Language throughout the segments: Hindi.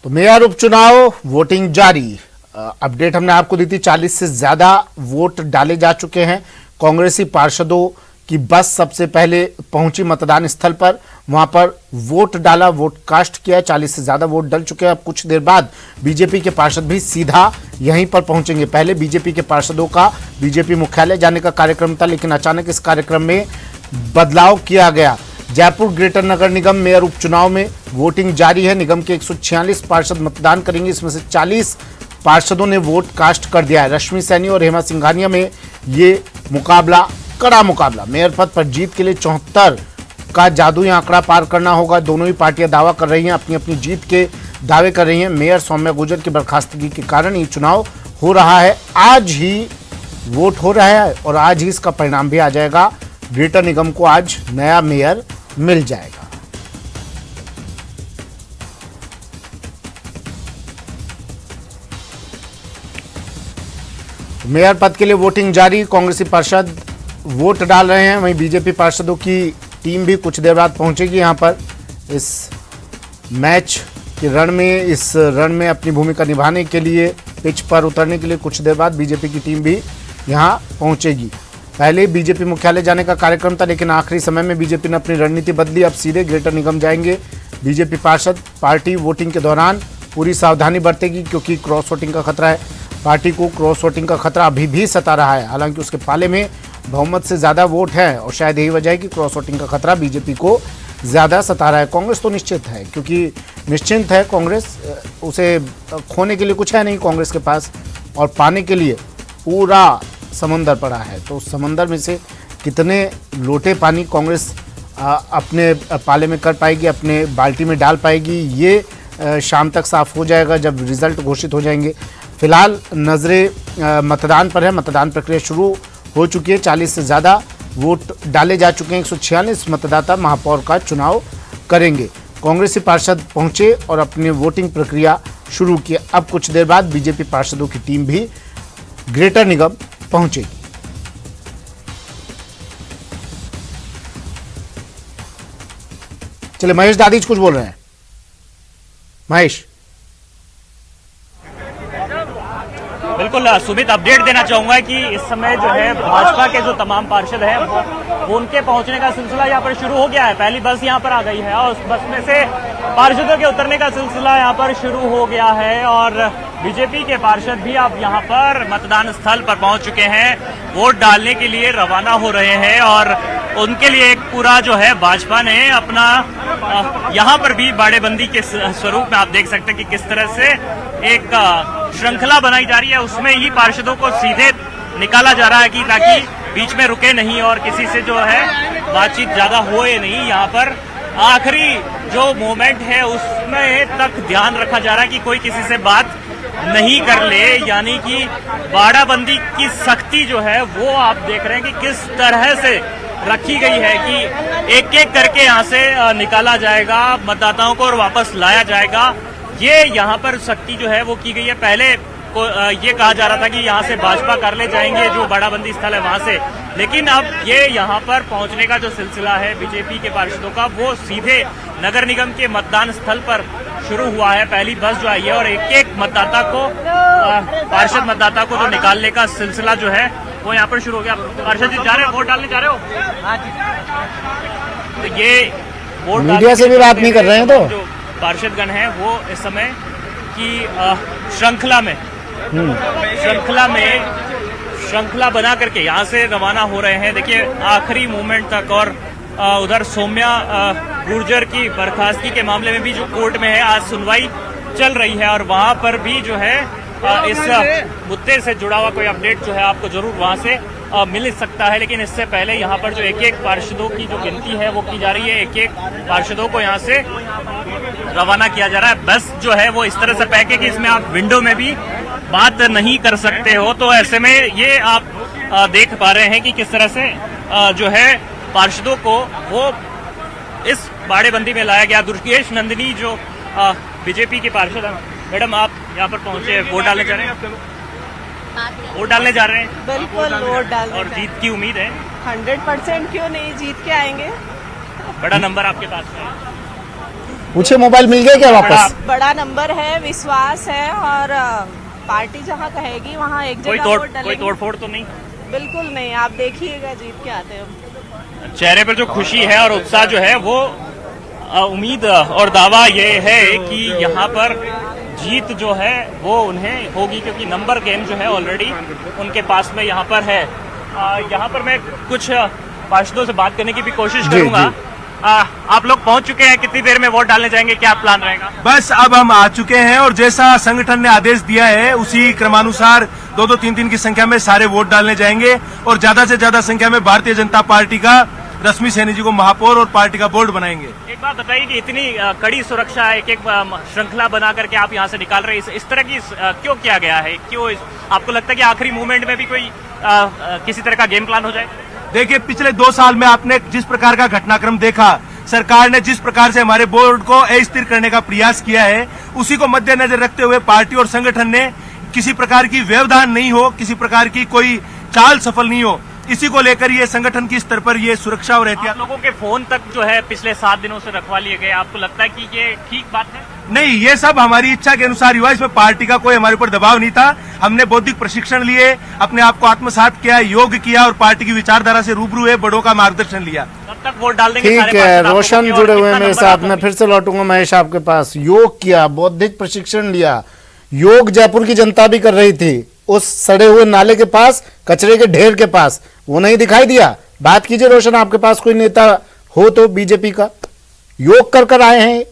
तो मेयर उपचुनाव वोटिंग जारी। अपडेट हमने आपको दी थी, 40 से ज्यादा वोट डाले जा चुके हैं। कांग्रेसी पार्षदों की बस सबसे पहले पहुंची मतदान स्थल पर, वहां पर वोट डाला, वोट कास्ट किया। 40 से ज्यादा वोट डल चुके हैं। अब कुछ देर बाद बीजेपी के पार्षद भी सीधा यहीं पर पहुंचेंगे। पहले बीजेपी के पार्षदों का बीजेपी मुख्यालय जाने का कार्यक्रम था, लेकिन अचानक इस कार्यक्रम में बदलाव किया गया। जयपुर ग्रेटर नगर निगम मेयर उपचुनाव में वोटिंग जारी है। निगम के 146 पार्षद मतदान करेंगे, इसमें से 40 पार्षदों ने वोट कास्ट कर दिया है। रश्मि सैनी और हेमा सिंघानिया में ये मुकाबला, कड़ा मुकाबला। मेयर पद पर जीत के लिए 74 का जादुई आंकड़ा पार करना होगा। दोनों ही पार्टियां दावा कर रही हैं, अपनी अपनी जीत के दावे कर रही हैं। मेयर सौम्या गुर्जर की बर्खास्तगी के कारण ये चुनाव हो रहा है। आज ही वोट हो रहा है और आज ही इसका परिणाम भी आ जाएगा। ग्रेटर निगम को आज नया मेयर मिल जाएगा। मेयर पद के लिए वोटिंग जारी। कांग्रेसी पार्षद वोट डाल रहे हैं, वहीं बीजेपी पार्षदों की टीम भी कुछ देर बाद पहुंचेगी यहां पर। इस मैच के रण में अपनी भूमिका निभाने के लिए, पिच पर उतरने के लिए कुछ देर बाद बीजेपी की टीम भी यहां पहुंचेगी। पहले बीजेपी मुख्यालय जाने का कार्यक्रम था, लेकिन आखिरी समय में बीजेपी ने अपनी रणनीति बदली। अब सीधे ग्रेटर निगम जाएंगे बीजेपी पार्षद। पार्टी वोटिंग के दौरान पूरी सावधानी बरतेगी, क्योंकि क्रॉस वोटिंग का खतरा है। पार्टी को क्रॉस वोटिंग का खतरा अभी भी सता रहा है। हालांकि उसके पाले में बहुमत से ज्यादा वोट है और शायद यही वजह है कि क्रॉस वोटिंग का खतरा बीजेपी को ज्यादा सता रहा है। कांग्रेस तो निश्चित है, क्योंकि निश्चिंत है कांग्रेस, उसे खोने के लिए कुछ है नहीं कांग्रेस के पास, और पाने के लिए पूरा समंदर पड़ा है। तो उस समंदर में से कितने लोटे पानी कांग्रेस अपने पाले में कर पाएगी, अपने बाल्टी में डाल पाएगी, ये शाम तक साफ हो जाएगा जब रिजल्ट घोषित हो जाएंगे। फिलहाल नजरें मतदान पर है। मतदान प्रक्रिया शुरू हो चुकी है। 40 से ज़्यादा वोट डाले जा चुके हैं। 146 मतदाता महापौर का चुनाव करेंगे। कांग्रेसी पार्षद पहुंचे और अपनी वोटिंग प्रक्रिया शुरू की। अब कुछ देर बाद बीजेपी पार्षदों की टीम भी ग्रेटर निगम पहुंचेगी। चलिए, महेश दादीज कुछ बोल रहे हैं। महेश। बिल्कुल सुमित, अपडेट देना चाहूंगा कि इस समय जो है भाजपा के जो तमाम पार्षद हैं वो उनके पहुंचने का सिलसिला यहाँ पर शुरू हो गया है। पहली बस यहाँ पर आ गई है और उस बस में से पार्षदों के उतरने का सिलसिला यहाँ पर शुरू हो गया है। और बीजेपी के पार्षद भी अब यहाँ पर मतदान स्थल पर पहुंच चुके हैं, वोट डालने के लिए रवाना हो रहे हैं। और उनके लिए एक पूरा जो है भाजपा ने अपना यहाँ पर भी बाड़ेबंदी के स्वरूप में आप देख सकते हैं कि किस तरह से एक श्रृंखला बनाई जा रही है। उसमें ही पार्षदों को सीधे निकाला जा रहा है कि ताकि बीच में रुके नहीं और किसी से जो है बातचीत ज्यादा होए नहीं। यहाँ पर आखिरी जो मोमेंट है उसमें तक ध्यान रखा जा रहा है कि कोई किसी से बात नहीं कर ले, यानी कि बाड़ाबंदी की सख्ती जो है वो आप देख रहे हैं कि किस तरह से रखी गई है कि एक एक करके यहाँ से निकाला जाएगा मतदाताओं को और वापस लाया जाएगा। ये यहाँ पर सख्ती जो है वो की गई है। पहले को ये कहा जा रहा था कि यहाँ से भाजपा कर ले जाएंगे जो बाड़ाबंदी स्थल है वहां से, लेकिन अब ये यहाँ पर पहुंचने का जो सिलसिला है बीजेपी के पार्षदों का वो सीधे नगर निगम के मतदान स्थल पर शुरू हुआ है। पहली बस जो आई है और एक एक मतदाता को, पार्षद मतदाता को जो निकालने का सिलसिला जो है वो यहाँ पर शुरू हो गया। पार्षद जी जा रहे हो, वोट डालने जा रहे हो? तो ये वोट मीडिया से भी बात नहीं कर रहे हैं, तो जो पार्षदगण हैं वो इस समय की श्रृंखला बना करके यहाँ से रवाना हो रहे हैं। देखिए आखिरी मोमेंट तक। और उधर सौम्या गुर्जर की बर्खास्तगी के मामले में भी जो कोर्ट में है आज सुनवाई चल रही है और वहां पर भी जो है इस मुद्दे से जुड़ा हुआ कोई अपडेट जो है आपको जरूर वहां से मिल सकता है। लेकिन इससे पहले यहाँ पर जो एक एक पार्षदों की जो गिनती है वो की जा रही है। एक एक पार्षदों को यहाँ से रवाना किया जा रहा है। बस जो है वो इस तरह से पैक है कि इसमें आप विंडो में भी बात नहीं कर सकते हो। तो ऐसे में ये आप देख पा रहे हैं कि किस तरह से जो है पार्षदों को वो इस बाड़ेबंदी में लाया गया। दुर्गेश नंदिनी जो बीजेपी के पार्षद हैं, मैडम आप यहाँ पर पहुंचे, वोट डालने जा रहे हैं? वोट डालने जा रहे हैं? बिल्कुल वोट डालने। और जीत की उम्मीद है? 100% क्यों नहीं, जीत के आएंगे। बड़ा नंबर आपके पास है? पूछे मोबाइल मिल गया क्या वापस? बड़ा नंबर है, विश्वास है और पार्टी जहाँ कहेगी वहाँ एक जगह वोट कोई डालेंगे। तोड़फोड़ तो नहीं? बिल्कुल नहीं, आप देखिएगा जीत के आते हैं। चेहरे पर जो खुशी है और उत्साह जो है वो उम्मीद और दावा ये है कि यहाँ पर जीत जो है वो उन्हें होगी, क्योंकि नंबर गेम जो है ऑलरेडी उनके पास में यहाँ पर है। यहाँ पर मैं कुछ पार्षदों से बात करने की भी कोशिश करूंगा। आप लोग पहुंच चुके हैं, कितनी देर में वोट डालने जाएंगे, क्या प्लान रहेगा? बस अब हम आ चुके हैं और जैसा संगठन ने आदेश दिया है उसी क्रमानुसार 2-2, 3-3 की संख्या में सारे वोट डालने जाएंगे और ज्यादा से ज्यादा संख्या में भारतीय जनता पार्टी का रश्मि सैनी जी को महापौर और पार्टी का बोर्ड बनाएंगे। एक बात बताइए कि इतनी कड़ी सुरक्षा एक श्रृंखला बना करके आप यहाँ से निकाल रहे हैं, इस तरह की क्यों किया गया है? क्यों आपको लगता है कि आखिरी मूवमेंट में भी कोई किसी तरह का गेम प्लान हो जाए? देखिए, पिछले 2 साल में आपने जिस प्रकार का घटनाक्रम देखा, सरकार ने जिस प्रकार से हमारे बोर्ड को अस्थिर करने का प्रयास किया है, उसी को मद्देनजर रखते हुए पार्टी और संगठन ने किसी प्रकार की व्यवधान नहीं हो, किसी प्रकार की कोई चाल सफल नहीं हो, इसी को लेकर ये संगठन की स्तर पर ये सुरक्षा और एहतियात। लोगों के फोन तक जो है पिछले 7 दिनों से रखवा लिए गए, आपको लगता है कि ये ठीक बात है? नहीं, ये सब हमारी इच्छा के अनुसार हुआ, इसमें पार्टी का कोई हमारे ऊपर दबाव नहीं था। हमने बौद्धिक प्रशिक्षण लिए, अपने आप को आत्मसात किया, योग किया और पार्टी की विचारधारा से रूबरू हुए, बड़ों का मार्गदर्शन लिया। कब तक वोट डाल देंगे? ठीक है, रोशन जुड़े हुए हैं मेरे साथ। मैं फिर से लौटूंगा महेश आपके पास। योग किया, बौद्धिक प्रशिक्षण लिया, योग जयपुर की जनता भी कर रही थी उस सड़े हुए नाले के पास, कचरे के ढेर के पास, वो नहीं दिखाई दिया? बात कीजिए रोशन, आपके पास कोई नेता हो तो बीजेपी का, योग कर आए हैं।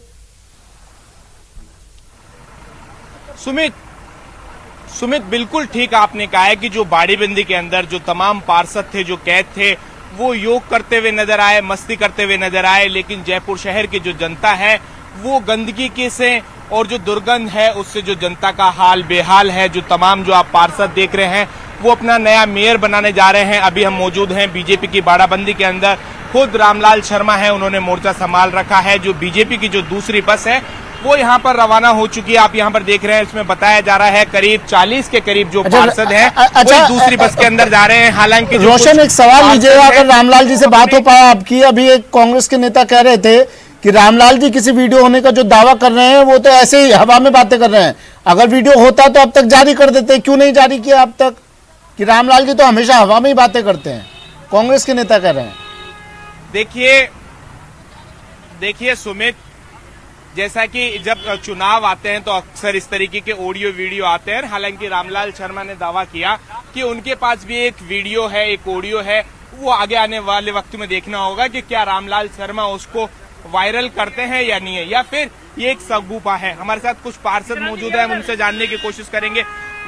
सुमित बिल्कुल ठीक आपने कहा है कि जो बाड़ीबंदी के अंदर जो तमाम पार्षद थे, जो कैद थे, वो योग करते हुए नजर आए, मस्ती करते हुए नजर आए, लेकिन जयपुर शहर की जो जनता है वो गंदगी के से और जो दुर्गंध है उससे जो जनता का हाल बेहाल है। जो तमाम जो आप पार्षद देख रहे हैं वो अपना नया मेयर बनाने जा रहे हैं। अभी हम मौजूद हैं बीजेपी की बाड़ाबंदी के अंदर, खुद रामलाल शर्मा है, उन्होंने मोर्चा संभाल रखा है। जो बीजेपी की जो दूसरी बस है वो यहाँ पर रवाना हो चुकी है। आप यहाँ पर देख रहे हैं, इसमें बताया जा रहा है करीब 40 के करीब जो पार्षद हैं वो दूसरी बस के अंदर जा रहे हैं। हालांकि रोशन, एक सवाल लीजिएगा, अगर रामलाल जी से बात हो पाया आपकी। अभी एक कांग्रेस के नेता कह रहे थे कि रामलाल जी किसी वीडियो होने का जो दावा कर रहे हैं वो तो ऐसे ही हवा में बातें कर रहे हैं, अगर वीडियो होता तो अब तक जारी कर देते, क्यों नहीं जारी किया अब तक? कि रामलाल जी तो हमेशा हवा में ही बातें करते हैं, कांग्रेस के नेता कह रहे हैं। देखिए सुमित, जैसा कि जब चुनाव आते हैं तो अक्सर इस तरीके के ऑडियो वीडियो आते हैं। हालांकि रामलाल शर्मा ने दावा किया कि उनके पास भी एक वीडियो है, एक ऑडियो है, वो आगे आने वाले वक्त में देखना होगा कि क्या रामलाल शर्मा उसको वायरल करते हैं या नहीं है, या फिर ये एक सगुफा है। हमारे साथ कुछ पार्षद मौजूद हैं, उनसे जानने की कोशिश करेंगे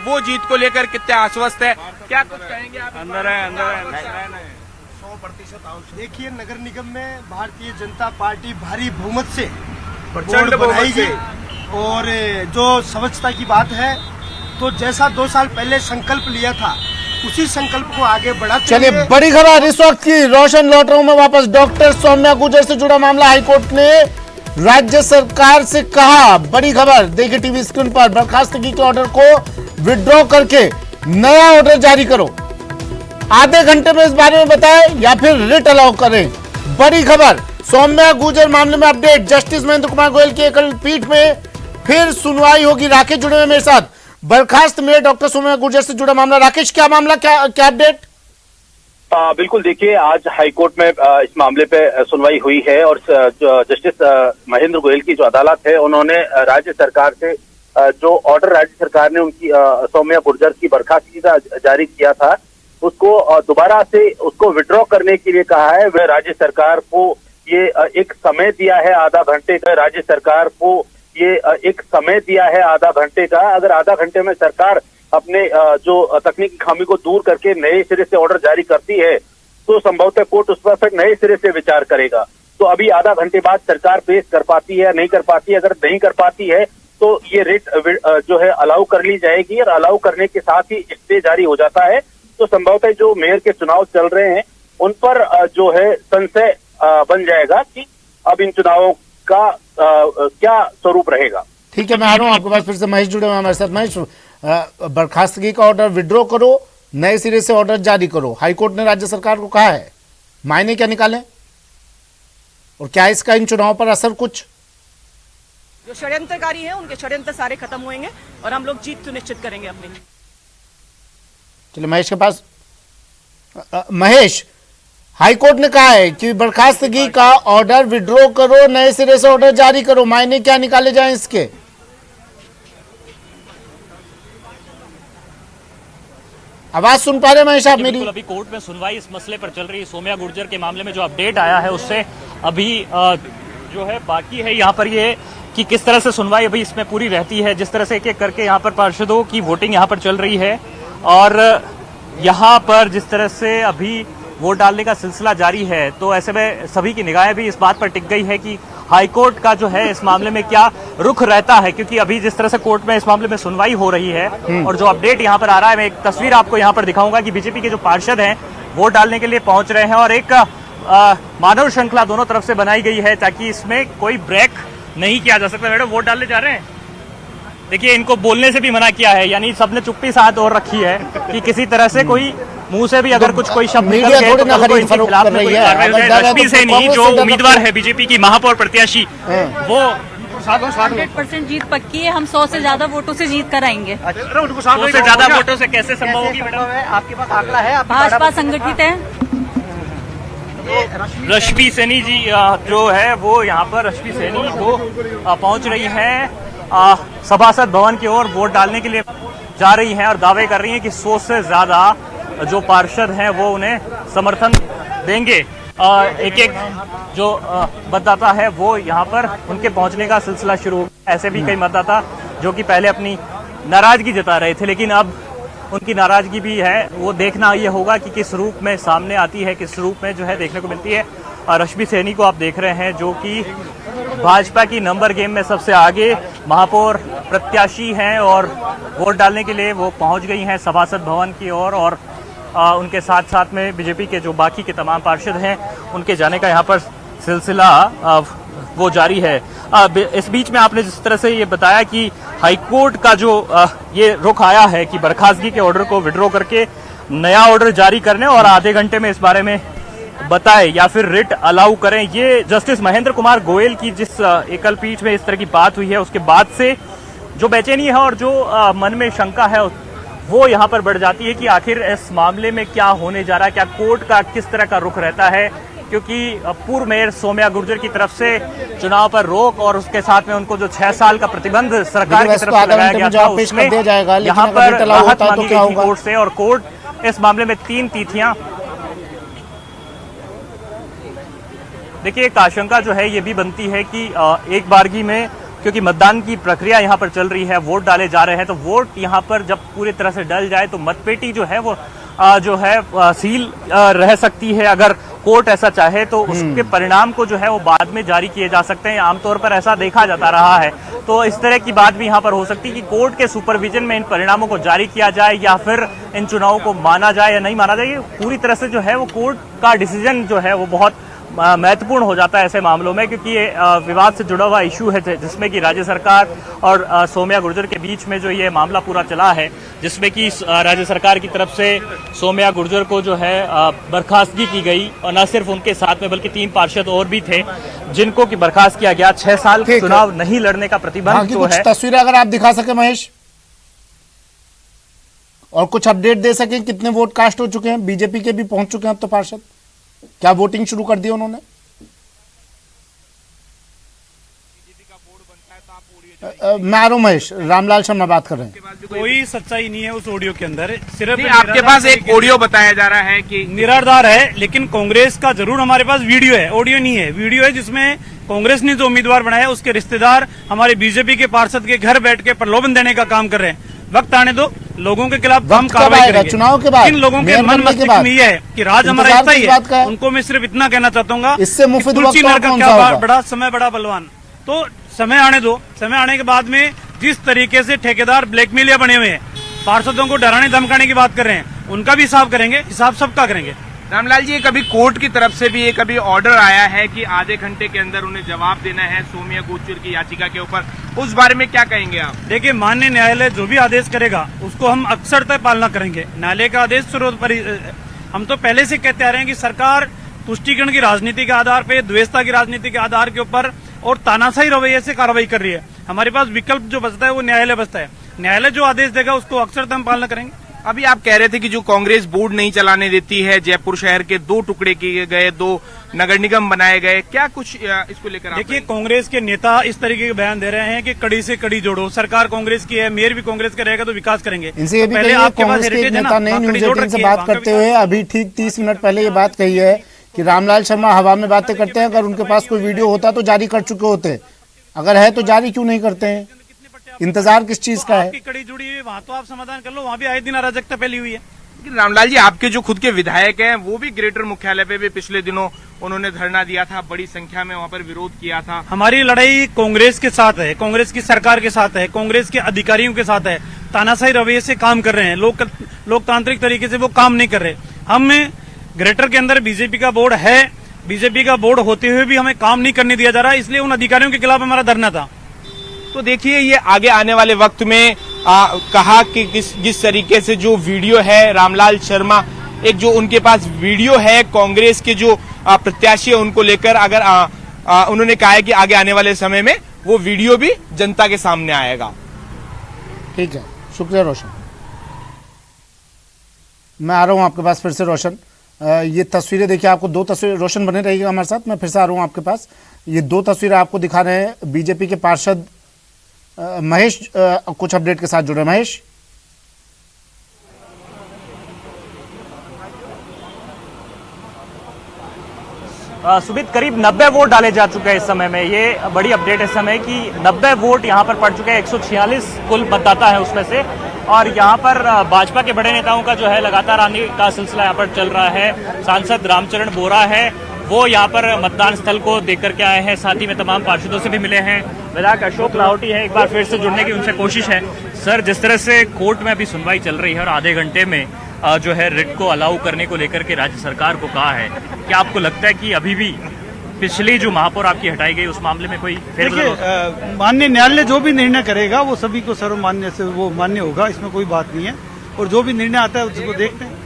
वो जीत को लेकर कितने आश्वस्त है, क्या कुछ कहेंगे आप? अंदर है 100%। देखिए, नगर निगम में भारतीय जनता पार्टी भारी बहुमत से प्रचंड बोर्ड बनाएगी और जो स्वच्छता की बात है तो जैसा 2 साल पहले संकल्प लिया था उसी संकल्प को आगे बढ़ाते चलिए, बड़ी खबर इस वक्त की। रोशन लौट रहा हूं मैं वापस। डॉक्टर सौम्या गुर्जर से जुड़ा मामला, हाईकोर्ट ने राज्य सरकार से कहा, बड़ी खबर देखिए टीवी स्क्रीन पर, बर्खास्तगी के ऑर्डर को विड्रॉ करके नया ऑर्डर जारी करो, आधे घंटे में इस बारे में बताएं या फिर रिट अलाउ करें। बड़ी खबर, सौम्या गुर्जर मामले में अपडेट। जस्टिस महेंद्र कुमार गोयल की एकल पीठ में फिर सुनवाई होगी। राकेश जुड़े हुए मेरे साथ। बर्खास्त मेयर डॉक्टर सौम्या गुर्जर से जुड़ा मामला, राकेश क्या मामला, क्या अपडेट? बिल्कुल, देखिए आज हाईकोर्ट में इस मामले पे सुनवाई हुई है और जस्टिस महेंद्र गोयल की जो अदालत है उन्होंने राज्य सरकार से जो ऑर्डर राज्य सरकार ने उनकी सौम्या गुर्जर की बर्खास्तगी का जारी किया था उसको दोबारा से उसको विड्रॉ करने के लिए कहा है। वह राज्य सरकार को ये एक समय दिया है आधा घंटे का, राज्य सरकार को ये एक समय दिया है आधा घंटे का। अगर आधा घंटे में सरकार अपने जो तकनीकी खामी को दूर करके नए सिरे से ऑर्डर जारी करती है तो संभवतः कोर्ट उस पर फिर नए सिरे से विचार करेगा। तो अभी आधा घंटे बाद सरकार पेश कर पाती है या नहीं कर पाती है। अगर नहीं कर पाती है तो ये रिट जो है अलाउ कर ली जाएगी और अलाउ करने के साथ ही स्टे जारी हो जाता है। तो संभवतः जो मेयर के चुनाव चल रहे हैं उन पर जो है संशय बन जाएगा कि अब इन चुनावों का क्या स्वरूप रहेगा। ठीक है, मैं आ रहा हूँ आपके पास फिर से। महेश जुड़े हुए हमारे साथ। महेश, बर्खास्तगी का ऑर्डर विड्रॉ करो, नए सिरे से ऑर्डर जारी करो, हाईकोर्ट ने राज्य सरकार को कहा है, मायने क्या निकालें और क्या इसका इन चुनाव पर असर कुछ? जो षड्यंत्रकारी हैं उनके षड्यंत्र सारे खत्म होंगे और हम लोग जीत सुनिश्चित करेंगे अपनी। चलिए महेश के पास। महेश, हाईकोर्ट ने कहा है कि बर्खास्तगी का ऑर्डर विड्रॉ करो, नए सिरे से ऑर्डर जारी करो, मायने क्या निकाले जाएं इसके? आवाज सुन पा रहे हैं महेश आप मेरी? अभी कोर्ट में सुनवाई इस मसले पर चल रही है। सोम्या गुर्जर के मामले में जो अपडेट आया है उससे अभी जो है बाकी है यहाँ पर ये कि किस तरह से सुनवाई अभी इसमें पूरी रहती है। जिस तरह से एक एक करके यहाँ पर पार्षदों की वोटिंग यहाँ पर चल रही है और यहाँ पर जिस तरह से अभी वोट डालने का सिलसिला जारी है, तो ऐसे में सभी की निगाहें भी इस बात पर टिक गई है कि हाईकोर्ट का जो है इस मामले में क्या रुख रहता है, क्योंकि अभी जिस तरह से कोर्ट में इस मामले में सुनवाई हो रही है और जो अपडेट यहाँ पर आ रहा है, मैं एक तस्वीर आपको यहाँ पर दिखाऊंगा कि बीजेपी के जो पार्षद हैं वोट डालने के लिए पहुंच रहे हैं और एक मानव श्रृंखला दोनों तरफ से बनाई गई है ताकि इसमें कोई ब्रेक नहीं किया जा सकता। मैडम वोट डालने जा रहे हैं, देखिए इनको बोलने से भी मना किया है, यानी सबने चुप्पी साथ और रखी है कि किसी तरह से कोई मुंह से भी अगर कुछ शब्द निकल गए तो कल को इनके खिलाफ में कोई कार्रवाई हो जाए। रश्मि सैनी जो उम्मीदवार है बीजेपी की महापौर प्रत्याशी, वो 100% जीत पक्की है। हम 100 से ज्यादा वोटों से जीत कराएंगे। 100 से ज्यादा वोटों से कैसे संभव होगी मैडम? आपके पास आंकड़ा है? भाजपा संगठित है। रश्मि सैनी जी जो है वो यहाँ पर रश्मि सैनी वो पहुंच रही है सभासद भवन की ओर वोट डालने के लिए जा रही हैं और दावे कर रही हैं कि 100 से ज्यादा जो पार्षद हैं वो उन्हें समर्थन देंगे। एक एक जो मतदाता है वो यहाँ पर उनके पहुंचने का सिलसिला शुरू हो गया। ऐसे भी कई मतदाता जो कि पहले अपनी नाराजगी जता रहे थे, लेकिन अब उनकी नाराजगी भी है वो देखना ये होगा कि किस रूप में सामने आती है, किस रूप में जो है देखने को मिलती है। और रश्मि सैनी को आप देख रहे हैं जो कि भाजपा की नंबर गेम में सबसे आगे महापौर प्रत्याशी हैं और वोट डालने के लिए वो पहुंच गई हैं सभासद भवन की ओर और उनके साथ साथ में बीजेपी के जो बाकी के तमाम पार्षद हैं उनके जाने का यहाँ पर सिलसिला वो जारी है। इस बीच में आपने जिस तरह से ये बताया कि हाईकोर्ट का जो ये रुख आया है कि बर्खास्तगी के ऑर्डर को विड्रॉ करके नया ऑर्डर जारी करने और आधे घंटे में इस बारे में बताए या फिर रिट अलाउ करें, ये जस्टिस महेंद्र कुमार गोयल की जिस एकल पीठ में इस तरह की बात हुई है उसके बाद से जो बेचैनी है और जो मन में शंका है वो यहाँ पर बढ़ जाती है कि आखिर इस मामले में क्या होने जा रहा है, क्या कोर्ट का किस तरह का रुख रहता है, क्योंकि पूर्व मेयर सोम्या गुर्जर की तरफ से चुनाव पर रोक और उसके साथ में उनको जो 6 साल का प्रतिबंध सरकार की तरफ से लगाया गया था उसमें यहाँ पर राहत मांगी गई थी कोर्ट से और कोर्ट इस मामले में 3 तिथियां। देखिए एक आशंका जो है ये भी बनती है कि एक बारगी में क्योंकि मतदान की प्रक्रिया यहाँ पर चल रही है, वोट डाले जा रहे हैं, तो वोट यहाँ पर जब पूरी तरह से डल जाए तो मतपेटी जो है वो जो है सील रह सकती है। अगर कोर्ट ऐसा चाहे तो उसके परिणाम को जो है वो बाद में जारी किए जा सकते हैं। आमतौर पर ऐसा देखा जाता रहा है, तो इस तरह की बात भी यहाँ पर हो सकती है कि कोर्ट के सुपरविजन में इन परिणामों को जारी किया जाए या फिर इन चुनावों को माना जाए या नहीं माना जाए। पूरी तरह से जो है वो कोर्ट का डिसीजन जो है वो बहुत महत्वपूर्ण हो जाता है ऐसे मामलों में, क्योंकि ये विवाद से जुड़ा हुआ इशू है जिसमें कि राज्य सरकार और सोम्या गुर्जर के बीच में जो ये मामला पूरा चला है, जिसमें कि राज्य सरकार की तरफ से सोम्या गुर्जर को जो है बर्खास्तगी की गई और न सिर्फ उनके साथ में बल्कि 3 पार्षद और भी थे जिनको कि बर्खास्त किया गया। 6 साल चुनाव नहीं लड़ने का प्रतिबंध जो है। तस्वीरें अगर आप दिखा सके महेश और कुछ अपडेट दे सके, कितने वोट कास्ट हो चुके हैं, बीजेपी के भी पहुंच चुके हैं अब तो पार्षद, क्या वोटिंग शुरू कर दी उन्होंने? मैं आ रहा हूं महेश, रामलाल शर्मा बात कर रहे हैं। कोई सच्चाई नहीं है उस ऑडियो के अंदर, सिर्फ आपके पास एक ऑडियो बताया जा रहा है कि निराधार है, लेकिन कांग्रेस का जरूर हमारे पास वीडियो है, ऑडियो नहीं है। वीडियो है जिसमें कांग्रेस ने जो उम्मीदवार बनाया उसके रिश्तेदार हमारे बीजेपी के पार्षद के घर बैठ के प्रलोभन देने का काम कर रहे हैं। वक्त आने दो, लोगों के खिलाफ हम कार्रवाई करेंगे। चुनाव के बाद इन लोगों के मन मस्तिष्क में ये है कि राज हमारा हिस्सा ही है। उनको मैं सिर्फ इतना कहना चाहता हूँ, इससे मुफ्त तुलसी नगर का क्या बड़ा समय बड़ा बलवान। तो समय आने दो, समय आने के बाद में जिस तरीके से ठेकेदार ब्लैकमेलिया बने हुए हैं, पार्षदों को डराने धमकाने की बात कर रहे हैं, उनका भी हिसाब करेंगे, हिसाब सबका करेंगे। रामलाल जी, कभी कोर्ट की तरफ से भी एक अभी ऑर्डर आया है कि आधे घंटे के अंदर उन्हें जवाब देना है सोम्या गुर्जर की याचिका के ऊपर, उस बारे में क्या कहेंगे आप? देखिए, माननीय न्यायालय जो भी आदेश करेगा उसको हम अक्षरतः पालना करेंगे। न्यायालय का आदेश हम तो पहले से कहते आ रहे हैं कि सरकार तुष्टीकरण की राजनीति के आधार पे, द्वेषता की राजनीति के आधार के ऊपर और तानाशाही रवैये से कार्रवाई कर रही है। हमारे पास विकल्प जो बचता है वो न्यायालय बचता है। न्यायालय जो आदेश देगा उसको अक्सर हम पालना करेंगे। अभी आप कह रहे थे कि जो कांग्रेस बोर्ड नहीं चलाने देती है, जयपुर शहर के 2 टुकड़े किए गए, 2 नगर निगम बनाए गए, क्या कुछ इसको लेकर? देखिए, कांग्रेस के नेता इस तरीके के बयान दे रहे हैं कि कड़ी से कड़ी जोड़ो, सरकार कांग्रेस की है, मेयर भी कांग्रेस का रहेगा तो विकास करेंगे। इनसे ये भी कहिए, कांग्रेस के नेता ने न्यूज 18 से बात करते हुए अभी ठीक 30 मिनट पहले ये बात कही है कि रामलाल शर्मा हवा में बातें करते हैं, अगर उनके पास कोई वीडियो होता तो जारी कर चुके होते, अगर है तो जारी क्यों नहीं करते हैं? इंतजार किस चीज का है? कड़ी जुड़ी हुई वहाँ तो आप समाधान कर लो, वहाँ भी आए दिन अराजकता फैली हुई है। रामलाल जी, आपके जो खुद के विधायक हैं वो भी ग्रेटर मुख्यालय पे भी पिछले दिनों उन्होंने धरना दिया था, बड़ी संख्या में वहाँ पर विरोध किया था। हमारी लड़ाई कांग्रेस के साथ है, कांग्रेस की सरकार के साथ है, कांग्रेस के अधिकारियों के साथ है। तानाशाही रवैये से काम कर रहे हैं, लोकतांत्रिक तरीके से वो काम नहीं कर रहे। हम ग्रेटर के अंदर बीजेपी का बोर्ड है, बीजेपी का बोर्ड होते हुए भी हमें काम नहीं करने दिया जा रहा, इसलिए उन अधिकारियों के खिलाफ हमारा धरना था। तो देखिए, ये आगे आने वाले वक्त में कहा कि जिस तरीके से जो वीडियो है रामलाल शर्मा, एक जो उनके पास वीडियो है कांग्रेस के जो प्रत्याशी है उनको लेकर, अगर उन्होंने कहा है कि आगे आने वाले समय में वो वीडियो भी जनता के सामने आएगा। ठीक है, शुक्रिया रोशन। मैं आ रहा हूं आपके पास फिर से रोशन। ये तस्वीरें देखिए, आपको 2 तस्वीरें, रोशन बने रहिएगा हमारे साथ, मैं फिर से आ रहा हूं आपके पास। ये 2 तस्वीरें आपको दिखा रहे हैं बीजेपी के पार्षद महेश कुछ अपडेट के साथ जुड़े। महेश, सुमित, करीब 90 वोट डाले जा चुके हैं इस समय में। ये बड़ी अपडेट है इस समय की 90 वोट यहाँ पर पड़ चुके हैं, 146 कुल मतदाता है उसमें से। और यहाँ पर भाजपा के बड़े नेताओं का जो है लगातार आने का सिलसिला यहाँ पर चल रहा है। सांसद रामचरण बोरा है, वो यहाँ पर मतदान स्थल को देख करके आए हैं, साथ ही में तमाम पार्षदों से भी मिले हैं। विधायक अशोक लाहोटी है, एक बार फिर से जुड़ने की उनसे कोशिश है। सर, जिस तरह से कोर्ट में अभी सुनवाई चल रही है और आधे घंटे में जो है रिट को अलाउ करने को लेकर के राज्य सरकार को कहा है, क्या आपको लगता है कि अभी भी पिछली जो महापौर आपकी हटाई गई उस मामले में कोई देखिए, माननीय न्यायालय जो भी निर्णय करेगा वो सभी को सर्वमान्य से वो मान्य होगा, इसमें कोई बात नहीं है। और जो भी निर्णय आता है उसको देखते हैं।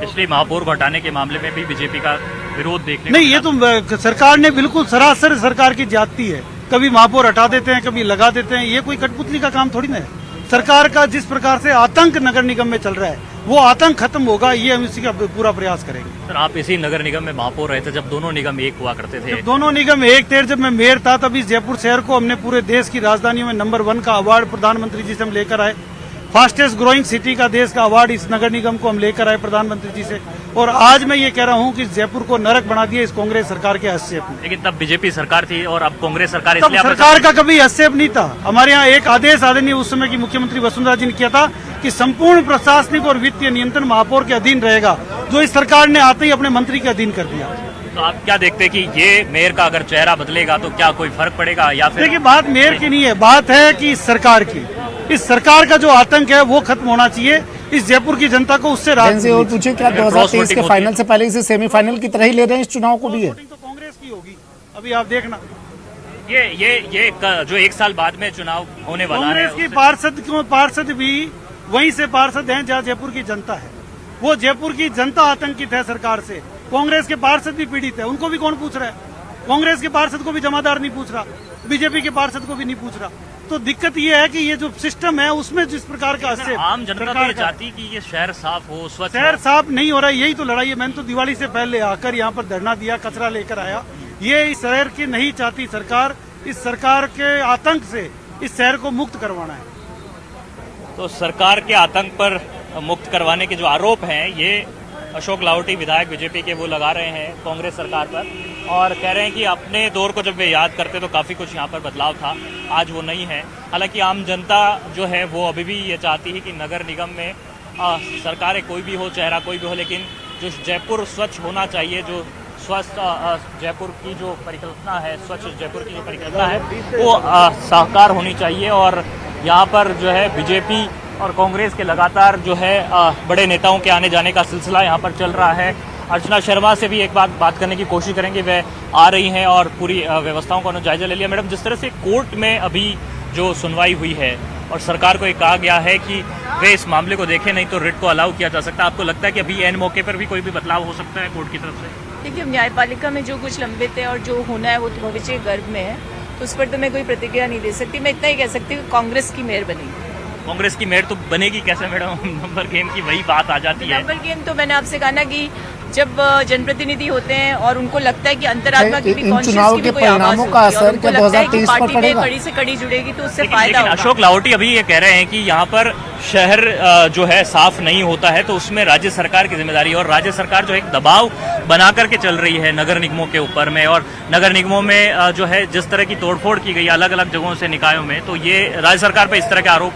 पिछली महापौर को हटाने के मामले में भी बीजेपी का विरोध देखने नहीं, ये तो सरकार ने बिल्कुल सरासर सरकार की ज्यादती है। कभी महापौर हटा देते हैं, कभी लगा देते हैं, ये कोई कठपुतली का काम थोड़ी ना है। सरकार का जिस प्रकार से आतंक नगर निगम में चल रहा है वो आतंक खत्म होगा, ये हम इसी का पूरा प्रयास करेंगे। सर, आप इसी नगर निगम में महापौर रहे थे जब दोनों निगम एक हुआ करते थे। जब दोनों निगम एक थे, जब मैं मेयर था, तभी जयपुर शहर को हमने पूरे देश की राजधानियों में नंबर 1 का अवार्ड प्रधानमंत्री जी से हम लेकर आए। फास्टेस्ट ग्रोइंग सिटी का देश का अवार्ड इस नगर निगम को हम लेकर आए प्रधानमंत्री जी से। और आज मैं ये कह रहा हूँ कि जयपुर को नरक बना दिया इस कांग्रेस सरकार के हस्तक्षेप में। लेकिन तब बीजेपी सरकार थी और अब कांग्रेस सरकार, तब सरकार का कभी हस्तक्षेप नहीं था। हमारे यहाँ एक आदेश आदरणीय उस समय की मुख्यमंत्री वसुंधरा जी ने किया था कि संपूर्ण प्रशासनिक और वित्तीय नियंत्रण महापौर के अधीन रहेगा, जो इस सरकार ने आते ही अपने मंत्री के अधीन कर दिया। तो आप क्या देखते हैं कि ये मेयर का अगर चेहरा बदलेगा तो क्या कोई फर्क पड़ेगा? या फिर देखिए, बात मेयर की नहीं है, बात है कि इस सरकार की, इस सरकार का जो आतंक है वो खत्म होना चाहिए। इस जयपुर की जनता को उससे राहत। और पूछे, क्या 2023 के फाइनल से पहले इसे सेमीफाइनल की तरह ही ले रहे हैं इस चुनाव को भी? है तो कांग्रेस की होगी, अभी आप देखना। ये जो 1 साल बाद में चुनाव होने वाला है, कांग्रेस की पार्षद भी वहीं से पार्षद हैं जहाँ जयपुर की जनता है। वो जयपुर की जनता आतंकित है सरकार से। कांग्रेस के पार्षद भी पीड़ित है, उनको भी कौन पूछ रहा है? कांग्रेस के पार्षद को भी जमादार नहीं पूछ रहा, बीजेपी के पार्षद को भी नहीं पूछ रहा। तो दिक्कत ये है कि ये जो सिस्टम है उसमें जिस प्रकार का आम जनता तो ये चाहती कि ये शहर साफ हो, स्वच्छ। शहर साफ नहीं हो रहा है, यही तो लड़ाई है। मैंने तो दिवाली से पहले आकर यहाँ पर धरना दिया, कचरा लेकर आया। ये इस शहर की नहीं चाहती सरकार। इस सरकार के आतंक से इस शहर को मुक्त करवाना है। तो सरकार के आतंक पर मुक्त करवाने के जो आरोप हैं, ये अशोक लाहोटी विधायक बीजेपी के वो लगा रहे हैं कांग्रेस सरकार पर, और कह रहे हैं कि अपने दौर को जब वे याद करते तो काफ़ी कुछ यहाँ पर बदलाव था, आज वो नहीं है। हालांकि आम जनता जो है वो अभी भी ये चाहती है कि नगर निगम में सरकारें कोई भी हो, चेहरा कोई भी हो, लेकिन जो जयपुर स्वच्छ होना चाहिए, जो स्वस्थ जयपुर की जो परिकल्पना है, स्वच्छ जयपुर की जो परिकल्पना है वो साकार होनी चाहिए। और यहाँ पर जो है बीजेपी और कांग्रेस के लगातार जो है बड़े नेताओं के आने जाने का सिलसिला यहाँ पर चल रहा है। अर्चना शर्मा से भी एक बात करने की कोशिश करेंगे, वह आ रही हैं और पूरी व्यवस्थाओं का जायजा ले लिया। मैडम, जिस तरह से कोर्ट में अभी जो सुनवाई हुई है और सरकार को ये कहा गया है कि वे इस मामले को देखें, नहीं तो रिट को अलाउ किया जा सकता है, आपको लगता है कि अभी एन मौके पर भी कोई भी बदलाव हो सकता है कोर्ट की तरफ से? देखिए, न्यायपालिका में जो कुछ लंबित है और जो होना है वो तो भविष्य के गर्भ में है। तो उस पर तो मैं कोई प्रतिक्रिया नहीं दे सकती। मैं इतना ही कह सकती हूँ कांग्रेस की मेयर बनेगी। कांग्रेस की मेयर तो बनेगी कैसे मैडम? नंबर गेम की वही बात आ जाती है। नंबर गेम तो मैंने आपसे कहा ना कि जब जनप्रतिनिधि होते हैं और उनको लगता है कि अंतरात्मा की भी कॉन्शियस की भी कोई आवाज होती है और उनको लगता है कि पार्टी में कड़ी से कड़ी जुड़ेगी तो उससे फायदा होगा। अशोक लाहोटी अभी ये कह रहे हैं कि यहाँ पर शहर जो है साफ नहीं होता है तो उसमें राज्य सरकार की जिम्मेदारी है और राज्य सरकार जो एक दबाव बना करके चल रही है नगर निगमों के ऊपर में, और नगर निगमों में जो है जिस तरह की तोड़फोड़ की गई अलग अलग जगहों से निकायों में, तो ये राज्य सरकार पर इस तरह के आरोप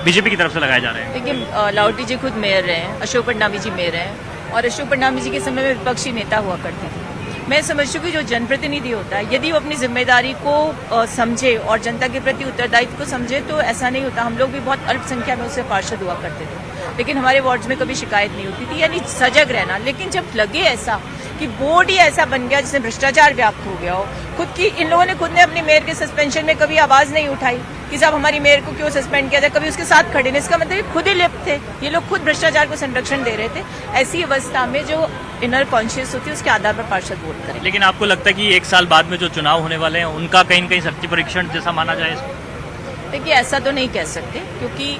बीजेपी की तरफ से लगाए जा रहे हैं। देखिए लाहोटी जी खुद मेयर रहे हैं, अशोक पडनामी जी मेयर हैं और अशोक पडनामी जी के समय में विपक्षी नेता हुआ करते थे। मैं समझती हूँ कि जो जनप्रतिनिधि होता है यदि वो अपनी जिम्मेदारी को समझे और जनता के प्रति उत्तरदायित्व को समझे तो ऐसा नहीं होता। हम लोग भी बहुत अल्पसंख्या में उससे पार्षद हुआ करते थे लेकिन हमारे वार्ड्स में कभी शिकायत नहीं होती थी, यानी सजग रहना। लेकिन जब लगे ऐसा कि बोर्ड ही ऐसा बन गया जिसमें भ्रष्टाचार व्याप्त हो गया हो, इन लोगों ने खुद ने अपने मेयर के सस्पेंशन में कभी आवाज नहीं उठाई कि साहब हमारी मेयर को क्यों सस्पेंड किया जाए, कभी उसके साथ खड़े नहीं। इसका मतलब खुद ही लिप्त थे, ये लोग खुद भ्रष्टाचार को संरक्षण दे रहे थे। ऐसी अवस्था में जो इनर कॉन्शियस होती है उसके आधार पर पार्षद वोट करें। लेकिन आपको लगता है कि 1 साल बाद में जो चुनाव होने वाले हैं उनका कहीं न कहीं शक्ति परीक्षण जैसा माना जाए इसको? देखिए ऐसा तो नहीं कह सकते क्योंकि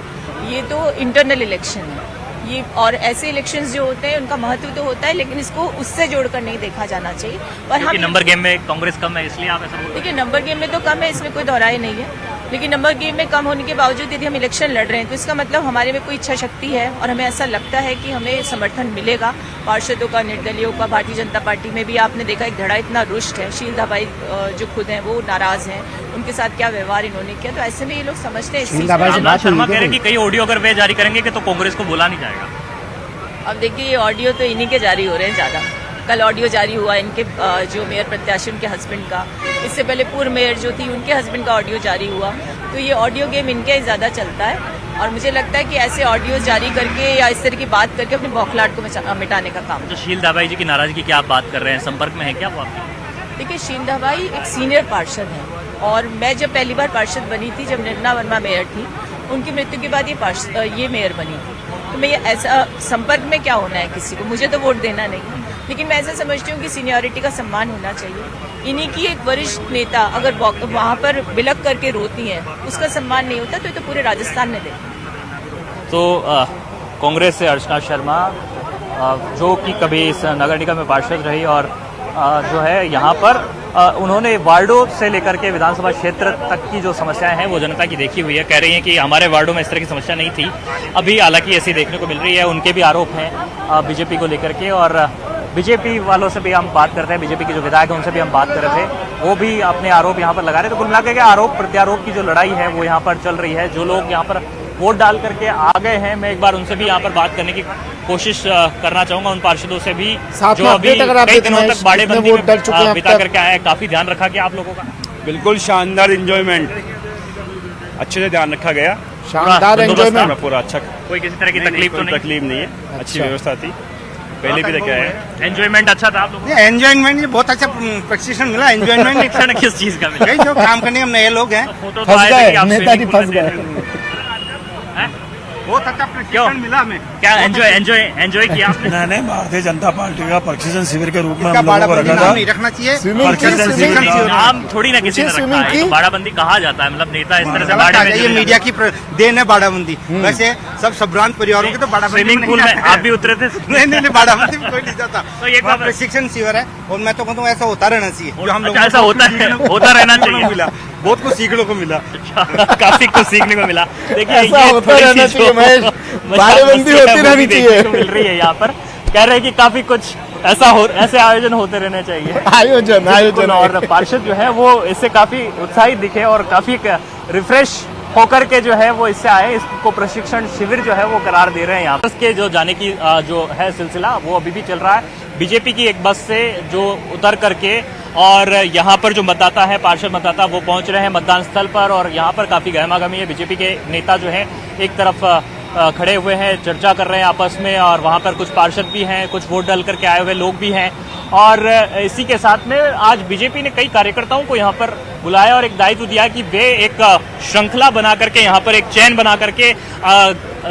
ये तो इंटरनल इलेक्शन है ये, और ऐसे इलेक्शंस जो होते हैं उनका महत्व तो होता है लेकिन इसको उससे जोड़कर नहीं देखा जाना चाहिए। और हम नंबर गेम में कांग्रेस कम है इसलिए आप ऐसा बोल रहे हैं? देखिए नंबर गेम में तो कम है, इसमें कोई दोहराई नहीं है, लेकिन नंबर गेम में कम होने के बावजूद यदि हम इलेक्शन लड़ रहे हैं तो इसका मतलब हमारे में कोई इच्छा शक्ति है और हमें ऐसा लगता है कि हमें समर्थन मिलेगा पार्षदों का, निर्दलीयों का। भारतीय जनता पार्टी में भी आपने देखा एक धड़ा इतना रुष्ट है, शीलदा भाई जो खुद हैं वो नाराज हैं, उनके साथ क्या व्यवहार इन्होंने किया, तो ऐसे में ये लोग समझते हैं। शर्मा कह रहे हैं कि कई ऑडियो अगर वे जारी करेंगे कि तो कांग्रेस को बोला नहीं जाएगा। अब देखिए ये ऑडियो तो इन्हीं के जारी हो रहे हैं ज़्यादा। कल ऑडियो जारी हुआ इनके जो मेयर प्रत्याशी उनके हस्बैंड का, इससे पहले पूर्व मेयर जो थी उनके हस्बैंड का ऑडियो जारी हुआ। तो ये ऑडियो गेम इनके ही ज़्यादा चलता है और मुझे लगता है कि ऐसे ऑडियो जारी करके या इस तरह की बात करके अपने बौखलाहट को मिटाने का काम। जो शीलदा भाई जी की नाराजगी की आप बात कर रहे हैं, संपर्क में है क्या वो आपके? देखिए शीलदा भाई एक सीनियर पार्षद हैं और मैं जब पहली बार पार्षद बनी थी जब निर्मला वर्मा मेयर थी, उनकी मृत्यु के बाद ये मेयर बनी थी। तो मैं ये ऐसा संपर्क में क्या होना है किसी को, मुझे तो वोट देना नहीं, लेकिन मैं ऐसा समझती हूँ कि सीनियरिटी का सम्मान होना चाहिए। इन्हीं की एक वरिष्ठ नेता अगर वहाँ पर बिलक करके रोती हैं उसका सम्मान नहीं होता तो ये तो पूरे राजस्थान में देखा। तो कांग्रेस से अर्चना शर्मा जो कि कभी इस नगर निगम में पार्षद रही और जो है यहाँ पर उन्होंने वार्डों से लेकर के विधानसभा क्षेत्र तक की जो समस्याएं हैं वो जनता की देखी हुई है। कह रही हैं कि हमारे वार्डों में इस तरह की समस्या नहीं थी, अभी हालांकि ऐसी देखने को मिल रही है। उनके भी आरोप हैं बीजेपी को लेकर के और बीजेपी वालों से भी हम बात करते हैं, बीजेपी के जो विधायक हैं उनसे भी हम बात कर रहे थे, वो भी अपने आरोप यहाँ पर लगा रहे। तो कुल मिलाकर के आरोप प्रत्यारोप की जो लड़ाई है वो यहाँ पर चल रही है। जो लोग यहाँ पर वोट डाल करके आ गए हैं, मैं एक बार उनसे भी यहाँ पर बात करने की कोशिश करना चाहूंगा, उन पार्षदों से भी जो अभी कई दिनों तक बाड़ेबंदी में बिता करके आए हैं। काफी ध्यान रखा गया आप लोगों का? बिल्कुल शानदार एंजॉयमेंट, अच्छे से ध्यान रखा गया, शानदार एंजॉयमेंट पूरा अच्छा, कोई किसी तरह की तकलीफ तो नहीं? तकलीफ नहीं है, अच्छी व्यवस्था थी, पहले भी देखा है। एंजॉयमेंट अच्छा था आप लोगों? एंजॉयमेंट बहुत अच्छा प्रशिक्षण मिला। एंजॉयमेंट किस चीज का मिला? जो काम करने हम नए लोग हैं, फंस गए। बहुत अच्छा प्रशिक्षण मिला हमें। क्या एंजॉय किया आपने? नहीं, भारतीय जनता पार्टी का प्रशिक्षण शिविर के रूप में हम लोगों को रखा था। नहीं रखना चाहिए, नाम थोड़ी ना किसी ने रखा है, तो बाड़ाबंदी कहा जाता है, मतलब नेता इस तरह से बाड़ा में ये मीडिया की देन है बाड़ाबंदी। वैसे सब संभ्रांत परिवारों के तो बाड़ाबंदी स्विमिंग पूल में आप भी उतरे थे? नहीं, बाड़ाबंदी में कोई नहीं जाता। तो एक प्रशिक्षण शिविर है और मैं तो कहता हूँ ऐसा होता रहना चाहिए, जो हम लोग ऐसा होता रहना चाहिए। मिला, बहुत कुछ सीखने को मिला, काफी कुछ सीखने को मिला। देखिए बाड़ेबंदी होती रहनी चाहिए, मिल रही है यहाँ पर। कह रहे हैं कि काफी कुछ ऐसे आयोजन होते रहने चाहिए। आयोजन और पार्षद जो है वो इससे काफी उत्साहित दिखे और काफी रिफ्रेश होकर के जो है वो इससे आए, इसको प्रशिक्षण शिविर जो है वो करार दे रहे हैं। यहाँ बस के जो जाने की जो है सिलसिला वो अभी भी चल रहा है। बीजेपी की एक बस से जो उतर करके और यहाँ पर जो मतदाता है, पार्षद मतदाता, वो पहुंच रहे हैं मतदान स्थल पर और यहाँ पर काफी गहमागहमी है। बीजेपी के नेता जो है एक तरफ खड़े हुए हैं, चर्चा कर रहे हैं आपस में और वहाँ पर कुछ पार्षद भी हैं, कुछ वोट डाल करके आए हुए लोग भी हैं। और इसी के साथ में आज बीजेपी ने कई कार्यकर्ताओं को यहाँ पर बुलाया और एक दायित्व दिया कि वे एक श्रृंखला बना करके यहाँ पर एक चैन बना करके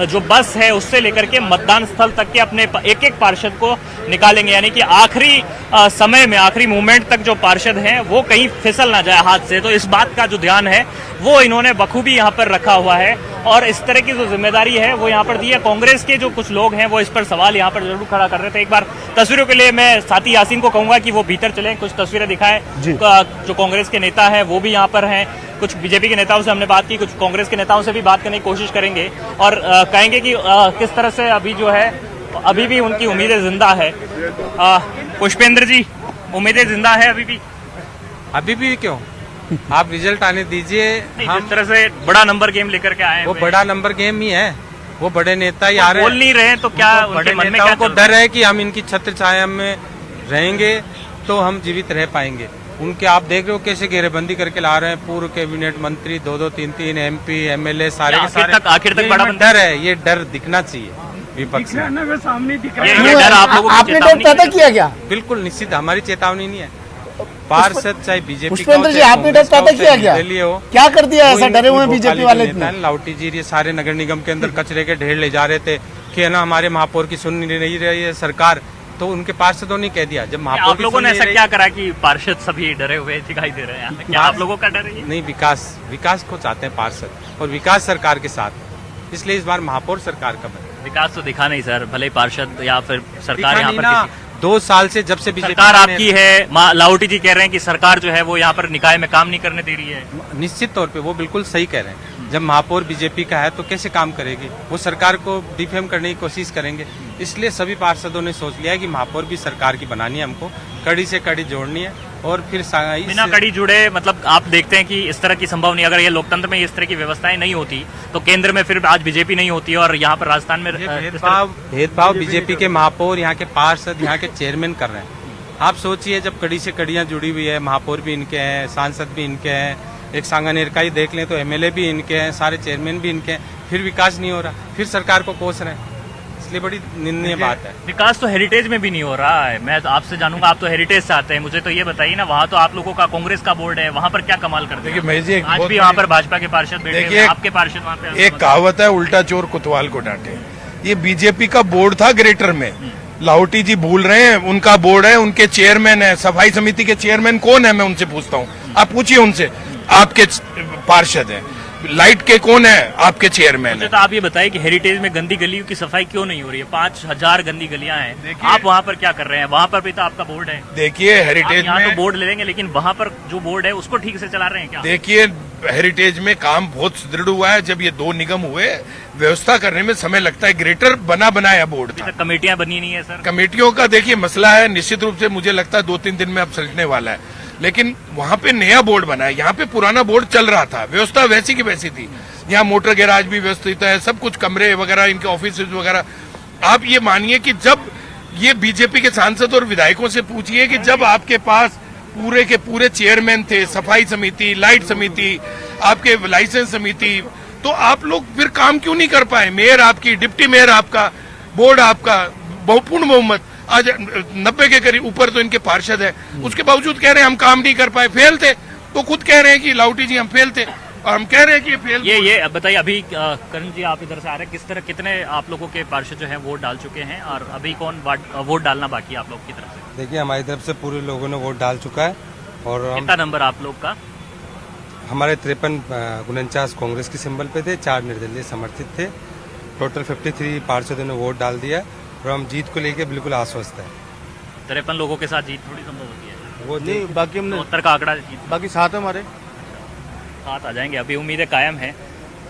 जो बस है उससे लेकर के मतदान स्थल तक के अपने एक एक पार्षद को निकालेंगे, यानी कि आखिरी समय में, आखिरी मोमेंट तक जो पार्षद हैं वो कहीं फिसल ना जाए हाथ से। तो इस बात का जो ध्यान है वो इन्होंने बखूबी यहाँ पर रखा हुआ है और इस तरह की जो जिम्मेदारी है वो यहाँ पर दी है। कांग्रेस के जो कुछ लोग हैं वो इस पर सवाल यहाँ पर जरूर खड़ा कर रहे थे। एक बार तस्वीरों के लिए मैं साथी यासीन को कहूंगा कि वो भीतर चलें, कुछ तस्वीरें दिखाएं। जो कांग्रेस के नेता है वो भी यहाँ पर हैं, कुछ बीजेपी के नेताओं से हमने बात की, कुछ कांग्रेस के नेताओं से भी बात करने की कोशिश करेंगे और कहेंगे कि किस तरह से अभी जो है अभी भी उनकी उम्मीदें जिंदा है। पुष्पेंद्र जी, उम्मीदें जिंदा है अभी भी क्यों? आप रिजल्ट आने दीजिए। हम जिस तरह से बड़ा नंबर गेम लेकर के आए, वो बड़ा नंबर गेम ही है, वो बड़े नेता ही आ रहे हैं। बोल नहीं रहे तो क्या बड़े नेताओं को डर है कि हम इनकी छत्र छाया में रहेंगे तो हम जीवित रह पाएंगे। उनके आप देख रहे हो कैसे घेरेबंदी करके ला रहे हैं, पूर्व कैबिनेट मंत्री 2-2, 3-3 MP MLA सारे के सारे। आखिर तक बड़ा डर है, ये डर दिखना चाहिए विपक्ष में। सामने दिख रहा है। ये डर आप लोगों को आपने डर पैदा किया क्या? बिल्कुल निश्चित, हमारी चेतावनी नहीं है। पार्षद चाहे बीजेपी, पुष्पेंद्र जी आपने डर पैदा किया क्या? क्या कर दिया ऐसा? डरे हुए बीजेपी वाले लाउटी जी ये सारे नगर निगम के अंदर कचरे के ढेर ले जा रहे थे कि है ना हमारे महापौर की सुन नहीं रही है सरकार, तो उनके पार्षदों ने कह दिया जब महापौर आप लोगों ने ऐसा क्या करा कि पार्षद सभी डरे हुए दिखाई दे रहे हैं? क्या आप लोगों का डर है? नहीं, विकास को चाहते हैं पार्षद और विकास सरकार के साथ, इसलिए इस बार महापौर सरकार का बने। विकास तो दिखा नहीं सर, भले पार्षद या फिर सरकार यहाँ पर 2 साल से जब से बीजेपी सरकार आपकी है, लाउटी जी कह रहे हैं कि सरकार जो है वो यहाँ पर निकाय में काम नहीं करने दे रही है। निश्चित तौर पे वो बिल्कुल सही कह रहे हैं। जब महापौर बीजेपी का है तो कैसे काम करेगी, वो सरकार को डिफेम करने की कोशिश करेंगे। इसलिए सभी पार्षदों ने सोच लिया है कि महापौर भी सरकार की बनानी है, हमको कड़ी से कड़ी जोड़नी है और फिर बिना कड़ी जुड़े, मतलब आप देखते हैं कि इस तरह की संभव नहीं। अगर ये लोकतंत्र में इस तरह की व्यवस्थाएं नहीं होती तो केंद्र में फिर आज बीजेपी नहीं होती और यहाँ पर राजस्थान में भेदभाव बीजेपी के महापौर, यहाँ के पार्षद, यहाँ के चेयरमैन कर रहे हैं। आप सोचिए जब कड़ी से कड़ियां जुड़ी हुई है, महापौर भी इनके हैं, सांसद भी इनके हैं, एक सांगानेर का ही देख लें तो MLA भी इनके हैं, सारे चेयरमैन भी इनके हैं, फिर विकास नहीं हो रहा, फिर सरकार को कोस रहे हैं। इसलिए बड़ी निंदनीय बात है। विकास तो हेरिटेज में भी नहीं हो रहा है। मैं आपसे जानूंगा, आप तो हेरिटेज से आते हैं, मुझे तो ये बताइए ना, वहाँ तो आप लोगों का कांग्रेस का बोर्ड है, वहाँ पर क्या कमाल करते हैं? आज भी वहाँ पर भाजपा के पार्षद बैठे हैं, आपके पार्षद वहाँ पे। एक कहावत है, उल्टा चोर कोतवाल को डांटे। ये बीजेपी का बोर्ड था ग्रेटर में, लाहौटी जी भूल रहे हैं, उनका बोर्ड है, उनके चेयरमैन है। सफाई समिति के चेयरमैन कौन है, मैं उनसे पूछता हूँ, आप पूछिए उनसे। आपके पार्षद हैं। लाइट के कौन है, आपके चेयरमैन है। तो आप ये बताइए कि हेरिटेज में गंदी गलियों की सफाई क्यों नहीं हो रही है? 5000 गंदी गलियां हैं, आप वहाँ पर क्या कर रहे हैं? वहाँ पर भी तो आपका बोर्ड है। देखिए हेरिटेज में तो बोर्ड ले लेंगे, लेकिन वहाँ पर जो बोर्ड है उसको ठीक से चला रहे हैं क्या? देखिए हेरिटेज में काम बहुत सुदृढ़ हुआ है। जब ये 2 निगम हुए, व्यवस्था करने में समय लगता है। ग्रेटर बना बनाया बोर्ड था, कमेटियां बनी नहीं है सर। कमेटियों का देखिए मसला है, निश्चित रूप से मुझे लगता है 2-3 दिन में अब सलटने वाला है। लेकिन वहाँ पे नया बोर्ड बना है, यहाँ पे पुराना बोर्ड चल रहा था, व्यवस्था वैसी की वैसी थी। यहाँ मोटर गैराज भी व्यवस्थित है, सब कुछ, कमरे वगैरह, इनके ऑफिस वगैरह। आप ये मानिए कि जब ये बीजेपी के सांसद और विधायकों से पूछिए कि जब आपके पास पूरे के पूरे चेयरमैन थे, सफाई समिति, लाइट समिति, आपके लाइसेंस समिति, तो आप लोग फिर काम क्यों नहीं कर पाए? मेयर आपकी, डिप्टी मेयर आपका, बोर्ड आपका, बहुपूर्ण बहुमत, आज 90 के करीब ऊपर तो इनके पार्षद है, उसके बावजूद कह रहे हैं हम काम नहीं कर पाए, फेल थे। तो खुद कह रहे हैं कि लाउटी जी हम फेल थे और हम कह रहे हैं कि फेल। ये बताइए, अभी करण जी आप इधर से आ रहे हैं, किस तरह, कितने आप लोगों के पार्षद जो हैं वोट डाल चुके हैं और अभी कौन वोट डालना बाकी है आप लोग की तरफ से? देखिए हमारी तरफ से पूरे लोगों ने वोट डाल चुका है। और कितना नंबर आप लोग का? हमारे 53-49 कांग्रेस के सिंबल पे थे, 4 निर्दलीय समर्थित थे। टोटल 53 पार्षदों ने वोट डाल दिया और हम जीत को लेकर बिल्कुल आश्वस्त है। 53 लोगों के साथ जीत थोड़ी संभव होती है। वो नहीं, बाकी हमने उत्तर का आंकड़ा, बाकी 7 हमारे 7 आ जाएंगे। अभी उम्मीदें कायम है।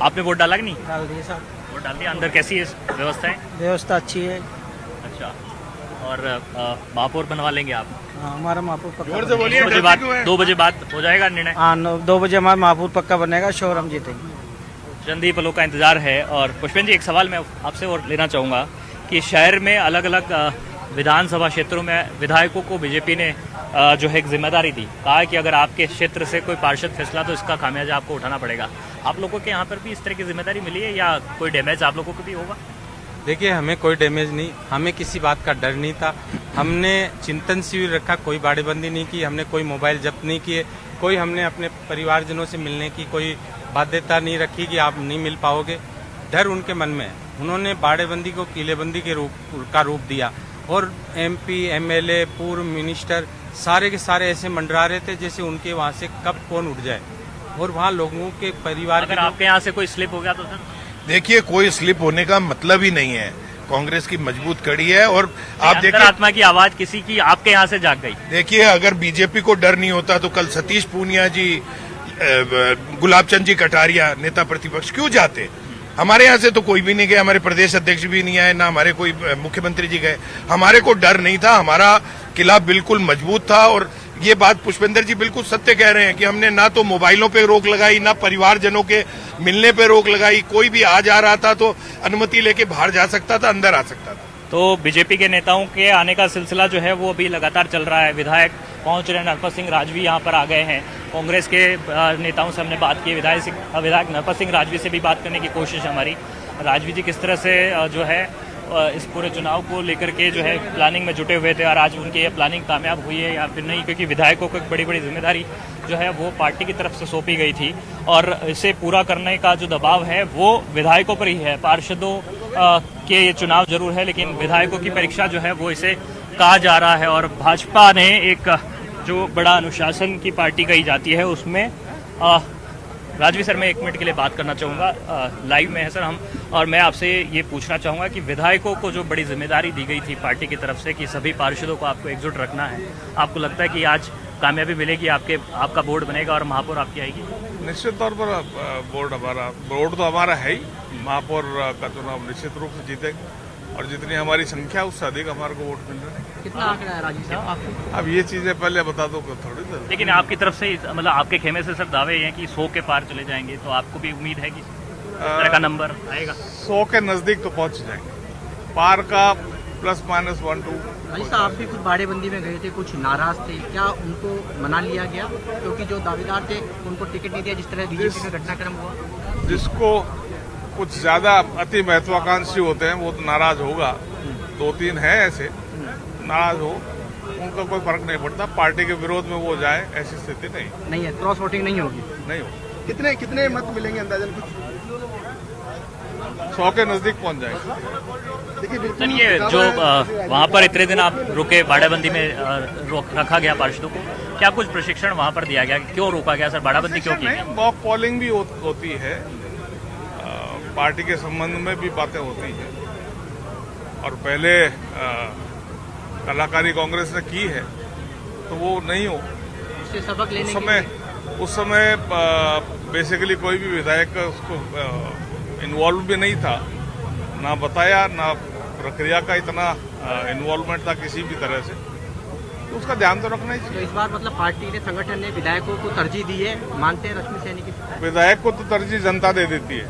आपने वोट डाला कि नहीं? डाल दिए साहब, वोट डाल दिया। अंदर कैसी है व्यवस्था? व्यवस्था अच्छी है। अच्छा, और महापौर बनवा लेंगे आप? हाँ, हमारा महापौर पक्का। 2 बजे बाद हो जाएगा निर्णय? हाँ, 2 बजे हमारा महापौर पक्का बनेगा, श्योर हम जीतेंगे। चंद ही पलों का इंतजार है। और पुष्पेंद्र जी, एक सवाल मैं आपसे और लेना चाहूँगा कि शहर में अलग अलग विधानसभा क्षेत्रों में विधायकों को बीजेपी ने जो है एक जिम्मेदारी दी, कहा कि अगर आपके क्षेत्र से कोई पार्षद फिसला तो इसका खामियाजा आपको उठाना पड़ेगा। आप लोगों के यहाँ पर भी इस तरह की जिम्मेदारी मिली है या कोई डैमेज आप लोगों को भी होगा? देखिए हमें कोई डैमेज नहीं, हमें किसी बात का डर नहीं था। हमने चिंतन शिविर रखा, कोई बाड़ेबंदी नहीं की, हमने कोई मोबाइल जब्त नहीं किए, कोई हमने अपने परिवारजनों से मिलने की कोई बाध्यता नहीं रखी कि आप नहीं मिल पाओगे। डर उनके मन में है, उन्होंने बाड़ेबंदी को किलेबंदी के रूप दिया और एमपी, एमएलए, पूर्व मिनिस्टर सारे के सारे ऐसे मंडरा रहे थे जैसे उनके वहाँ से कब कौन उठ जाए। और वहाँ लोगों के परिवार अगर आपके यहाँ से कोई स्लिप हो गया तो सर? देखिए, कोई स्लिप होने का मतलब ही नहीं है। कांग्रेस की मजबूत कड़ी है और आप देखिए, आत्मा की आवाज किसी की आपके यहाँ से जाग गई। देखिए, अगर बीजेपी को डर नहीं होता तो कल सतीश पूनिया जी, गुलाब चंद जी कटारिया, नेता प्रतिपक्ष क्यों जाते? हमारे यहाँ से तो कोई भी नहीं गए, हमारे प्रदेश अध्यक्ष भी नहीं आए, ना हमारे कोई मुख्यमंत्री जी गए। हमारे को डर नहीं था, हमारा किला बिल्कुल मजबूत था। और ये बात पुष्पेंद्र जी बिल्कुल सत्य कह रहे हैं कि हमने ना तो मोबाइलों पे रोक लगाई, ना परिवारजनों के मिलने पे रोक लगाई। कोई भी आ जा रहा था तो अनुमति लेके बाहर जा सकता था, अंदर आ सकता था। तो बीजेपी के नेताओं के आने का सिलसिला जो है वो अभी लगातार चल रहा है। विधायक पहुंच रहे हैं, नरपत सिंह राजवी यहाँ पर आ गए हैं। कांग्रेस के नेताओं से हमने बात की, विधायक नरपत सिंह राजवी से भी बात करने की कोशिश हमारी। राजवी जी किस तरह से जो है इस पूरे चुनाव को लेकर के जो है प्लानिंग में जुटे हुए थे और आज उनकी ये प्लानिंग कामयाब हुई है या फिर नहीं, क्योंकि विधायकों को एक बड़ी बड़ी जिम्मेदारी जो है वो पार्टी की तरफ से सौंपी गई थी और इसे पूरा करने का जो दबाव है वो विधायकों पर ही है। पार्षदों के ये चुनाव जरूर है लेकिन विधायकों की परीक्षा जो है वो इसे कहा जा रहा है। और भाजपा ने एक जो बड़ा अनुशासन की पार्टी कही जाती है उसमें राजवी सर, मैं 1 मिनट के लिए बात करना चाहूँगा। लाइव में है सर हम, और मैं आपसे ये पूछना चाहूँगा कि विधायकों को जो बड़ी जिम्मेदारी दी गई थी पार्टी की तरफ से कि सभी पार्षदों को आपको एकजुट रखना है, आपको लगता है कि आज कामयाबी मिलेगी, आपका बोर्ड बनेगा और महापौर आपकी आएगी? निश्चित तौर पर बोर्ड तो हमारा है ही। महापौर का चुनाव निश्चित रूप से जीतेंगे और जितनी हमारी संख्या उससे अधिक हमारे को वोट मिल रहे हैं। कितना आंकड़ा है राजीव साहब आपको? अब ये चीजें पहले बता दो थोड़ी देर। लेकिन आपकी तरफ से मतलब आपके खेमे से सर दावे हैं कि 100 के पार चले जाएंगे, तो आपको भी उम्मीद है कि इस तरह का नंबर आएगा? 100 के नजदीक तो पहुंच जाएंगे, पार का ±1-2। राजीव साहब आप भी कुछ बाड़ेबंदी में गए थे, कुछ नाराज थे, क्या उनको मना लिया गया? क्योंकि जो दावेदार थे उनको टिकट नहीं दिया, जिस तरह बीजेपी का घटनाक्रम हुआ। जिसको कुछ ज्यादा अति महत्वाकांक्षी होते हैं वो तो नाराज होगा। 2-3 है ऐसे नाराज हो, उनका कोई फर्क नहीं पड़ता। पार्टी के विरोध में वो जाए ऐसी स्थिति नहीं है। क्रॉस वोटिंग नहीं होगी? नहीं होगी। कितने मत मिलेंगे अंदाजन कुछ? 100 के नजदीक पहुंच जाएगा। देखिए सर, ये जो वहाँ पर इतने दिन आप रुके, बाड़ाबंदी में रखा गया पार्षदों को, क्या कुछ प्रशिक्षण वहाँ पर दिया गया? क्यों रोका गया सर? बाड़ाबंदी क्यों की? मॉक पोलिंग भी होती है, पार्टी के संबंध में भी बातें होती हैं और पहले कलाकारी कांग्रेस ने की है तो वो नहीं हो। उससे सबक लेने उस समय बेसिकली कोई भी विधायक उसको इन्वॉल्व भी नहीं था, ना बताया, ना प्रक्रिया का इतना इन्वॉल्वमेंट था किसी भी तरह से, तो उसका ध्यान तो रखना ही चाहिए। तो इस बार मतलब पार्टी ने, संगठन ने विधायकों को तरजीह दी है, मानते हैं रश्मि सैनी की? विधायक को तो तरजीह जनता दे देती है,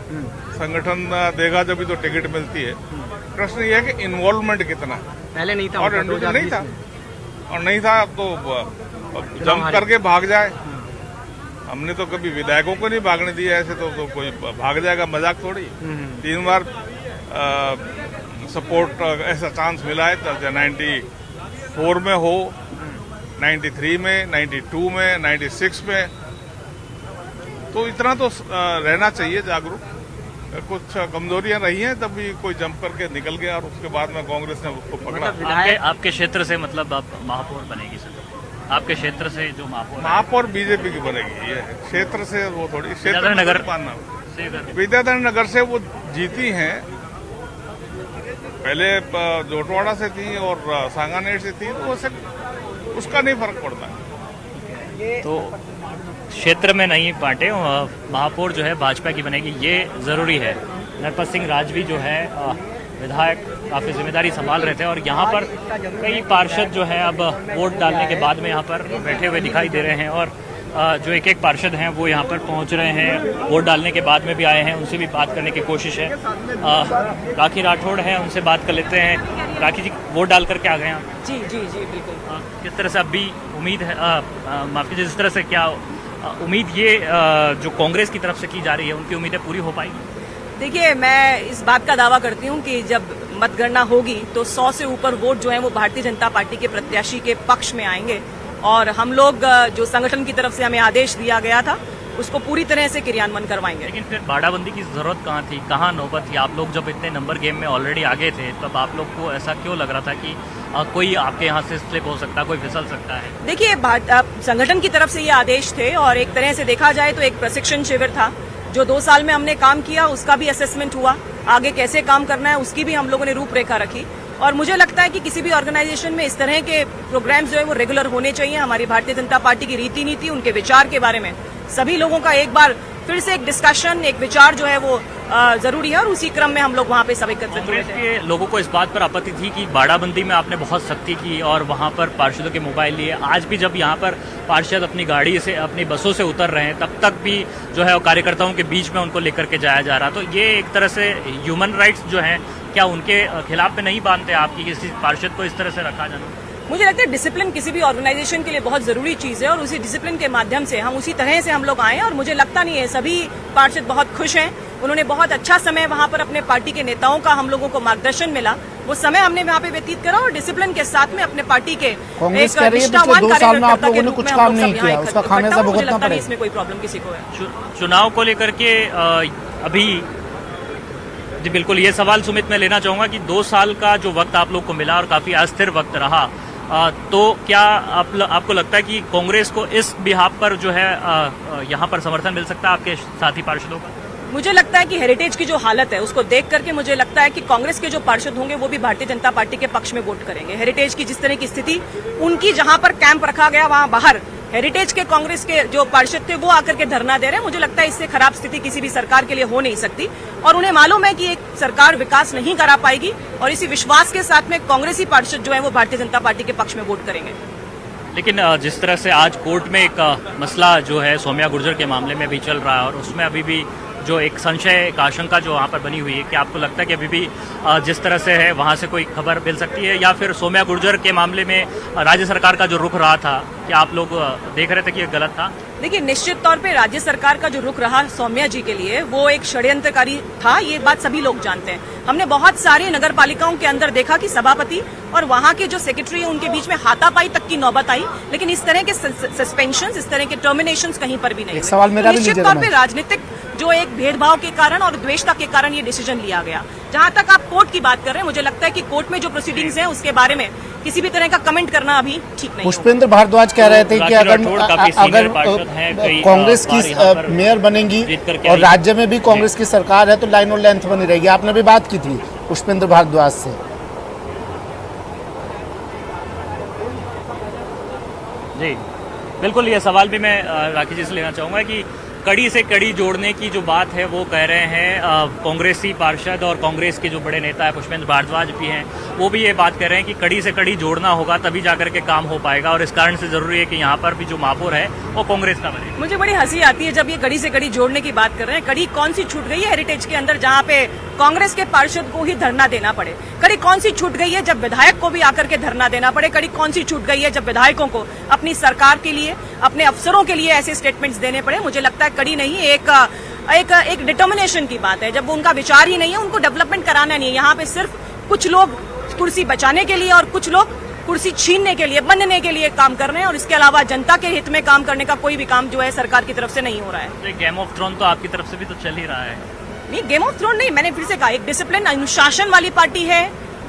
संगठन देगा जब भी तो टिकट मिलती है। प्रश्न ये है कि इन्वॉल्वमेंट कितना है। पहले नहीं था और नहीं था तो जंप करके भाग जाए। हमने तो कभी विधायकों को नहीं भागने दिया ऐसे, तो कोई भाग जाएगा, मजाक थोड़ी। 3 बार सपोर्ट ऐसा चांस मिला है, 94 में हो, 93 में, 92 में, 96 में, तो इतना तो रहना चाहिए जागरूक। कुछ कमजोरियां रही हैं तब भी कोई जंप करके निकल गया और उसके बाद में कांग्रेस ने उसको पकड़ा। आपके क्षेत्र से मतलब आप महापौर बनेगी सर? आपके क्षेत्र से जो महापौर बीजेपी की बनेगी, ये क्षेत्र से वो थोड़ी क्षेत्र नगर मानना। विद्याधर नगर से वो जीती हैं, पहले जोटवाड़ा से थी और सांगानेर से थी, तो उसका नहीं फर्क पड़ता। तो क्षेत्र में नहीं बांटे, महापौर जो है भाजपा की बनेगी, ये जरूरी है। नरपत सिंह राजवी जो है विधायक काफी जिम्मेदारी संभाल रहे थे और यहाँ पर कई पार्षद जो है अब वोट डालने के बाद में यहाँ पर बैठे हुए दिखाई दे रहे हैं और जो एक पार्षद हैं वो यहाँ पर पहुँच रहे हैं, वोट डालने के बाद में भी आए हैं, उनसे भी बात करने की कोशिश है। राखी राठौड़ हैं, उनसे बात कर लेते हैं। राखी जी, वोट डाल करके आ गए आप? जी जी जी बिल्कुल। किस तरह से अभी उम्मीद है, माफ कीजिए, जिस तरह से क्या उम्मीद ये जो कांग्रेस की तरफ से की जा रही है, उनकी उम्मीदें पूरी हो पाएगी? देखिए, मैं इस बात का दावा करती हूँ कि जब मतगणना होगी तो 100 से ऊपर वोट जो है वो भारतीय जनता पार्टी के प्रत्याशी के पक्ष में आएंगे और हम लोग जो संगठन की तरफ से हमें आदेश दिया गया था उसको पूरी तरह से क्रियान्वयन करवाएंगे। लेकिन फिर बाड़ाबंदी की जरूरत कहाँ थी, कहाँ नौबत थी? आप लोग जब इतने नंबर गेम में ऑलरेडी आगे थे, तब आप लोग को ऐसा क्यों लग रहा था कि कोई आपके यहाँ से स्लिप हो सकता है, कोई फिसल सकता है? देखिए, संगठन की तरफ से ये आदेश थे और एक तरह से देखा जाए तो एक प्रशिक्षण शिविर था। जो 2 साल में हमने काम किया उसका भी असेसमेंट हुआ, आगे कैसे काम करना है उसकी भी हम लोगों ने रूपरेखा रखी। और मुझे लगता है कि किसी भी ऑर्गेनाइजेशन में इस तरह के प्रोग्राम्स जो है वो रेगुलर होने चाहिए। हमारी भारतीय जनता पार्टी की रीति नीति, उनके विचार के बारे में सभी लोगों का एक बार फिर से एक डिस्कशन, एक विचार जो है वो जरूरी है और उसी क्रम में हम लोग वहाँ पे सब एकत्रित हुए थे। कांग्रेस के लोगों को इस बात पर आपत्ति थी कि बाड़ाबंदी में आपने बहुत सख्ती की और वहाँ पर पार्षदों के मोबाइल लिए। आज भी जब यहाँ पर पार्षद अपनी गाड़ी से, अपनी बसों से उतर रहे हैं, तब तक भी जो है कार्यकर्ताओं के बीच में उनको लेकर के जाया जा रहा। तो ये एक तरह से ह्यूमन राइट्स जो है, क्या उनके खिलाफ में नहीं बांधते आपकी किसी पार्षद को इस तरह से रखा जाना? मुझे लगता है डिसिप्लिन किसी भी ऑर्गेनाइजेशन के लिए बहुत जरूरी चीज है और उसी डिसिप्लिन के माध्यम से हम उसी तरह से हम लोग आए और मुझे लगता नहीं है, सभी पार्षद बहुत खुश हैं। उन्होंने बहुत अच्छा समय वहाँ पर अपने पार्टी के नेताओं का हम लोगों को मार्गदर्शन मिला, वो समय हमने वहाँ पे व्यतीत करा और डिसिप्लिन के साथ में अपने पार्टी के कांग्रेस कह रही है पिछले 2 साल में आप लोगों ने कुछ काम नहीं किया, उसका खामियाजा भुगतना पड़ेगा। इसमें कोई प्रॉब्लम किसी को है? चुनाव को लेकर के अभी जी बिल्कुल, ये सवाल सुमित मैं लेना चाहूंगा कि 2 साल का जो वक्त आप लोग को मिला और काफी अस्थिर वक्त रहा, तो क्या आपको लगता है कि कांग्रेस को इस बिहाफ पर जो है यहाँ पर समर्थन मिल सकता है आपके साथी पार्षदों का? मुझे लगता है कि हेरिटेज की जो हालत है उसको देख करके मुझे लगता है कि कांग्रेस के जो पार्षद होंगे वो भी भारतीय जनता पार्टी के पक्ष में वोट करेंगे। हेरिटेज की जिस तरह की स्थिति, उनकी जहां पर कैंप रखा गया वहां बाहर हेरिटेज के कांग्रेस के जो पार्षद थे वो आकर के धरना दे रहे हैं। मुझे लगता है इससे खराब स्थिति किसी भी सरकार के लिए हो नहीं सकती और उन्हें मालूम है कि एक सरकार विकास नहीं करा पाएगी और इसी विश्वास के साथ में कांग्रेसी पार्षद जो है वो भारतीय जनता पार्टी के पक्ष में वोट करेंगे। लेकिन जिस तरह से आज कोर्ट में एक मसला जो है सौम्या गुर्जर के मामले में भी चल रहा है और उसमें अभी भी जो एक संशय, एक आशंका जो वहाँ पर बनी हुई है, कि आपको लगता है कि अभी भी जिस तरह से है वहाँ से कोई खबर मिल सकती है, या फिर सौम्या गुर्जर के मामले में राज्य सरकार का जो रुख रहा था, क्या आप लोग देख रहे थे कि ये गलत था? देखिए, निश्चित तौर पे राज्य सरकार का जो रुख रहा सौम्या जी के लिए वो एक षड्यंत्रकारी था, ये बात सभी लोग जानते हैं। हमने बहुत सारे नगर पालिकाओं के अंदर देखा कि सभापति और वहाँ के जो सेक्रेटरी है उनके बीच में हाथापाई तक की नौबत आई, लेकिन इस तरह के सस्पेंशन, इस तरह के टर्मिनेशंस कहीं पर भी नहीं हुए। निश्चित तौर पे राजनीतिक जो एक भेदभाव के कारण और द्वेषता के कारण ये डिसीजन लिया गया। जहाँ तक आप कोर्ट की बात कर रहे हैं, मुझे लगता है कि कोर्ट में जो प्रोसीडिंग्स हैं उसके बारे में किसी भी तरह का कमेंट करना अभी ठीक नहीं। पुष्पेंद्र भारद्वाज कह रहे थे कि अगर कांग्रेस की मेयर बनेंगी और राज्य में भी कांग्रेस की सरकार है तो लाइन और लेंथ बनी रहेगी। आपने भी बात की थी पुष्पेंद्र भारद्वाज से। जी बिल्कुल, ये सवाल भी मैं राखी जी से लेना चाहूंगा कि कड़ी से कड़ी जोड़ने की जो बात है वो कह रहे हैं कांग्रेसी पार्षद और कांग्रेस के जो बड़े नेता है पुष्पेंद्र भारद्वाज भी हैं, वो भी ये बात कह रहे हैं कि कड़ी से कड़ी जोड़ना होगा तभी जाकर के काम हो पाएगा और इस कारण से जरूरी है कि यहाँ पर भी जो महापौर है वो कांग्रेस का बने। मुझे बड़ी हंसी आती है जब ये कड़ी से कड़ी जोड़ने की बात कर रहे हैं। कड़ी कौन सी छूट गई है हेरिटेज के अंदर जहाँ पे कांग्रेस के पार्षद को ही धरना देना पड़े? कड़ी कौन सी छूट गई है जब विधायक को भी आकर के धरना देना पड़े? कड़ी कौन सी छूट गई है जब विधायकों को अपनी सरकार के लिए, अपने अफसरों के लिए ऐसे स्टेटमेंट्स देने पड़े? मुझे लगता है कड़ी नहीं, एक डिटर्मिनेशन की बात है। जब उनका विचार ही नहीं है, उनको डेवलपमेंट कराना नहीं है। यहाँ पे सिर्फ कुछ लोग कुर्सी बचाने के लिए और कुछ लोग कुर्सी छीनने के लिए, बनने के लिए काम कर रहे हैं और इसके अलावा जनता के हित में काम करने का कोई भी काम जो है सरकार की तरफ से नहीं हो रहा है। गेम ऑफ थ्रोन तो आपकी तरफ से भी तो चल ही रहा है। नहीं, गेम ऑफ थ्रोन नहीं, मैंने फिर से कहा एक डिसिप्लिन, अनुशासन वाली पार्टी है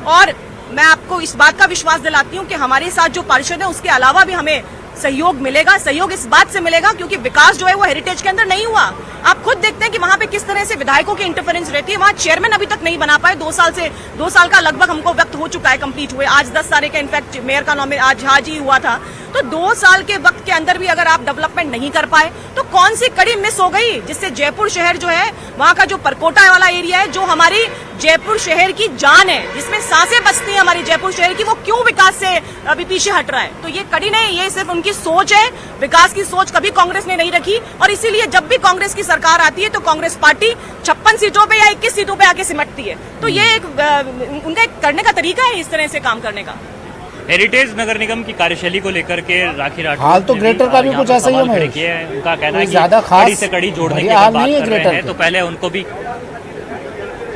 और मैं आपको इस बात का विश्वास दिलाती हूँ कि हमारे साथ जो पार्षद है उसके अलावा भी हमें सहयोग मिलेगा। सहयोग इस बात से मिलेगा क्योंकि विकास जो है वो हेरिटेज के अंदर नहीं हुआ। आप खुद देखते हैं कि वहाँ पे किस तरह से विधायकों की इंटरफेरेंस रहती है। वहाँ चेयरमैन अभी तक नहीं बना पाए। 2 साल का लगभग हमको वक्त हो चुका है कंप्लीट हुए। आज 10 तारीख का इनफैक्ट मेयर का नॉमिनेशन आज आज ही हुआ था। तो 2 साल के वक्त के अंदर भी अगर आप डेवलपमेंट नहीं कर पाए तो कौन सी कड़ी मिस हो गई जिससे जयपुर शहर जो है, वहाँ का जो परकोटा वाला एरिया है, जो हमारी जयपुर शहर की जान है, जिसमें सांसें बसती है हमारी जयपुर शहर की, वो क्यों विकास से अभी पीछे हट रहा है? तो ये कड़ी नहीं, ये सिर्फ उनकी सोच है। विकास की सोच कभी कांग्रेस ने नहीं रखी और इसीलिए जब भी कांग्रेस की सरकार आती है तो कांग्रेस पार्टी 56 सीटों पे या 21 सीटों पे आके सिमटती है। तो ये एक उनका करने का तरीका है, इस तरह से काम करने का। हेरिटेज नगर निगम की कार्यशैली को लेकर के राखी राठौर हाल तो ग्रेटर का भी कुछ ऐसा ही है। उनका कहना है कि ज्यादा कड़ी से कड़ी जोड़ने की बात कर रहे हैं, तो पहले उनको भी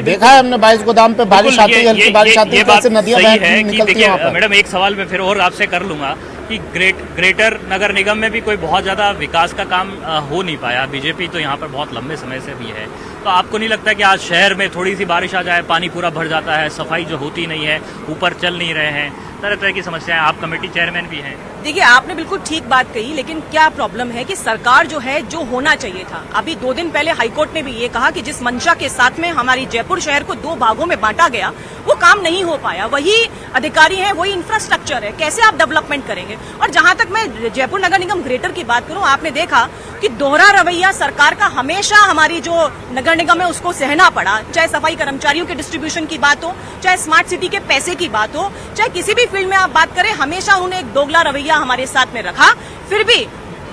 देखा है हमने 22 गोदाम पे बारिश आती है, हल्की बारिश आती है, कैसे नदियां निकलती हैं। मैडम, एक सवाल मैं फिर और आपसे कर लूंगा कि ग्रेटर नगर निगम में भी कोई बहुत ज़्यादा विकास का काम हो नहीं पाया। बीजेपी तो यहाँ पर बहुत लंबे समय से भी है। तो आपको नहीं लगता कि आज शहर में थोड़ी सी बारिश आ जाए, पानी पूरा भर जाता है, सफाई जो होती नहीं है, ऊपर चल नहीं रहे हैं, तरह तरह की समस्याएं। आप कमेटी चेयरमैन भी हैं। देखिए, आपने बिल्कुल ठीक बात कही, लेकिन क्या प्रॉब्लम है कि सरकार जो है, जो होना चाहिए था, अभी 2 दिन पहले हाईकोर्ट ने भी ये कहा कि जिस मंशा के साथ में हमारी जयपुर शहर को 2 भागों में बांटा गया, वो काम नहीं हो पाया। वही अधिकारी हैं, वही इंफ्रास्ट्रक्चर है, कैसे आप डेवलपमेंट करेंगे। और जहां तक मैं जयपुर नगर निगम ग्रेटर की बात करूं, आपने देखा कि दोहरा रवैया सरकार का हमेशा हमारी जो नगर निगम है उसको सहना पड़ा, चाहे सफाई कर्मचारियों के डिस्ट्रीब्यूशन की बात हो, चाहे स्मार्ट सिटी के पैसे की बात हो, चाहे किसी भी फील्ड में आप बात करें, हमेशा उन्हें एक दोगला रवैया हमारे साथ में रखा। फिर भी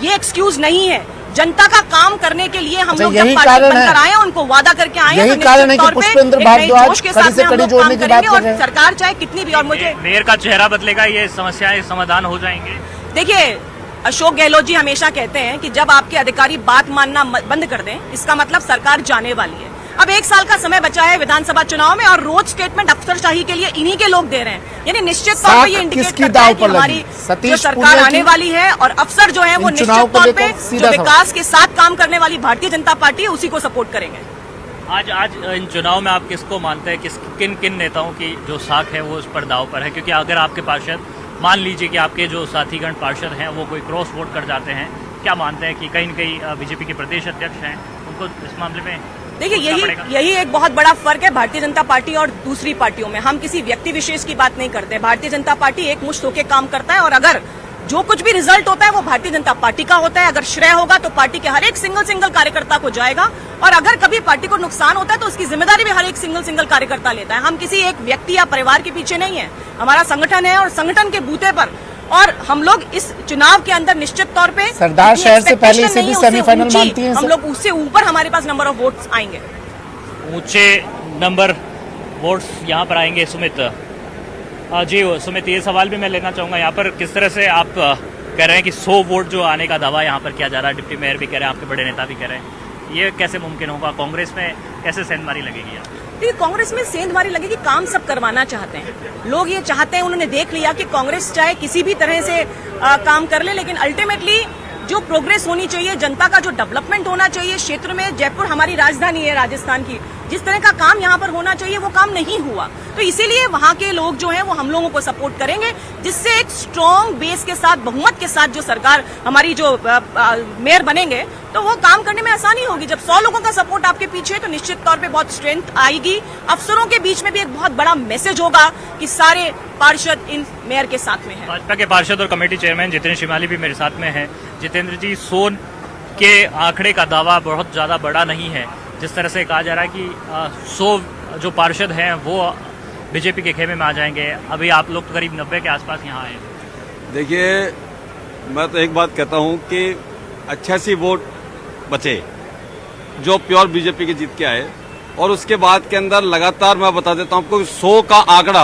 ये एक्सक्यूज नहीं है। जनता का काम करने के लिए हम लोग जब पार्टी बनकर आए, उनको वादा करके आए, यही कारण है कि पुष्पेंद्र भारद्वाज कड़ी से कड़ी जोड़ने की बात कर रहे हैं। सरकार चाहे कितनी भी, और मुझे मेयर का चेहरा बदलेगा, ये समस्याएं समाधान हो जाएंगे। देखिए, अशोक गहलोत जी हमेशा कहते हैं कि जब आपके अधिकारी बात मानना बंद कर दें, इसका मतलब सरकार जाने वाली है। अब 1 साल का समय बचा है विधानसभा चुनाव में, और रोज स्टेटमेंट अफसरशाही के लिए इन्हीं के लोग दे रहे हैं। यानी निश्चित तौर पर ये इंडिकेट करता है कि हमारी जो सरकार आने वाली है और अफसर जो है वो निश्चित तौर पे जो विकास के साथ काम करने वाली भारतीय जनता पार्टी है उसी को सपोर्ट करेंगे। आज इन चुनाव में आप किसको मानते हैं, किन नेताओं की जो साख है वो उस पर दाव पर है? क्योंकि अगर आपके पार्षद, मान लीजिए कि आपके जो साथीगण पार्षद हैं वो कोई क्रॉस वोट कर जाते हैं, क्या मानते हैं कि कहीं न कहीं बीजेपी के प्रदेश अध्यक्ष हैं, उनको इस मामले में देखिए, यही एक बहुत बड़ा फर्क है भारतीय जनता पार्टी और दूसरी पार्टियों में। हम किसी व्यक्ति विशेष की बात नहीं करते। भारतीय जनता पार्टी एक मुश्त होकर काम करता है, और अगर जो कुछ भी रिजल्ट होता है वो भारतीय जनता पार्टी का होता है। अगर श्रेय होगा तो पार्टी के हर एक सिंगल कार्यकर्ता को जाएगा, और अगर कभी पार्टी को नुकसान होता है तो उसकी जिम्मेदारी भी हर एक सिंगल कार्यकर्ता लेता है। हम किसी एक व्यक्ति या परिवार के पीछे नहीं है। हमारा संगठन है, और संगठन के बूते पर, और हम लोग इस चुनाव के अंदर निश्चित तौर पे सरदार शहर से पहले से भी सेमीफाइनल मानती हैं। हम लोग उससे ऊपर हमारे पास नंबर ऑफ वोट्स आएंगे, ऊंचे नंबर वोट्स यहाँ पर आएंगे। सुमित जी, सुमित, ये सवाल भी मैं लेना चाहूंगा। यहाँ पर किस तरह से आप कह रहे हैं कि 100 वोट जो आने का दावा यहाँ पर किया जा रहा है, डिप्टी मेयर भी कह रहे हैं, आपके बड़े नेता भी कह रहे हैं, ये कैसे मुमकिन होगा? कांग्रेस में कैसे सेंधमारी लगेगी? देखिए, कांग्रेस में सेंधमारी लगेगी, काम सब करवाना चाहते हैं लोग। ये चाहते हैं, उन्होंने देख लिया कि कांग्रेस चाहे किसी भी तरह से काम कर ले, लेकिन अल्टीमेटली जो प्रोग्रेस होनी चाहिए, जनता का जो डेवलपमेंट होना चाहिए क्षेत्र में, जयपुर हमारी राजधानी है राजस्थान की, जिस तरह का काम यहाँ पर होना चाहिए वो काम नहीं हुआ। तो इसीलिए वहाँ के लोग जो हैं वो हम लोगों को सपोर्ट करेंगे, जिससे एक स्ट्रॉन्ग बेस के साथ, बहुमत के साथ जो सरकार हमारी जो मेयर बनेंगे तो वो काम करने में आसानी होगी। जब 100 लोगों का सपोर्ट आपके पीछे है तो निश्चित तौर पे बहुत स्ट्रेंथ आएगी। अफसरों के बीच में भी एक बहुत बड़ा मैसेज होगा कि सारे पार्षद इन मेयर के साथ में हैं। भाजपा के पार्षद और कमेटी चेयरमैन जितेंद्र शिमाली भी मेरे साथ में हैं। जितेंद्र जी, सोन के आंकड़े का दावा बहुत ज्यादा बड़ा नहीं है। जिस तरह से कहा जा रहा है कि 100 जो पार्षद हैं वो बीजेपी के खेमे में आ जाएंगे, अभी आप लोग तो करीब 90 के आसपास यहाँ आए। देखिए, मैं तो एक बात कहता हूँ कि 88 वोट बचे जो प्योर बीजेपी के जीत के आए, और उसके बाद के अंदर लगातार मैं बता देता हूँ आपको 100 का आंकड़ा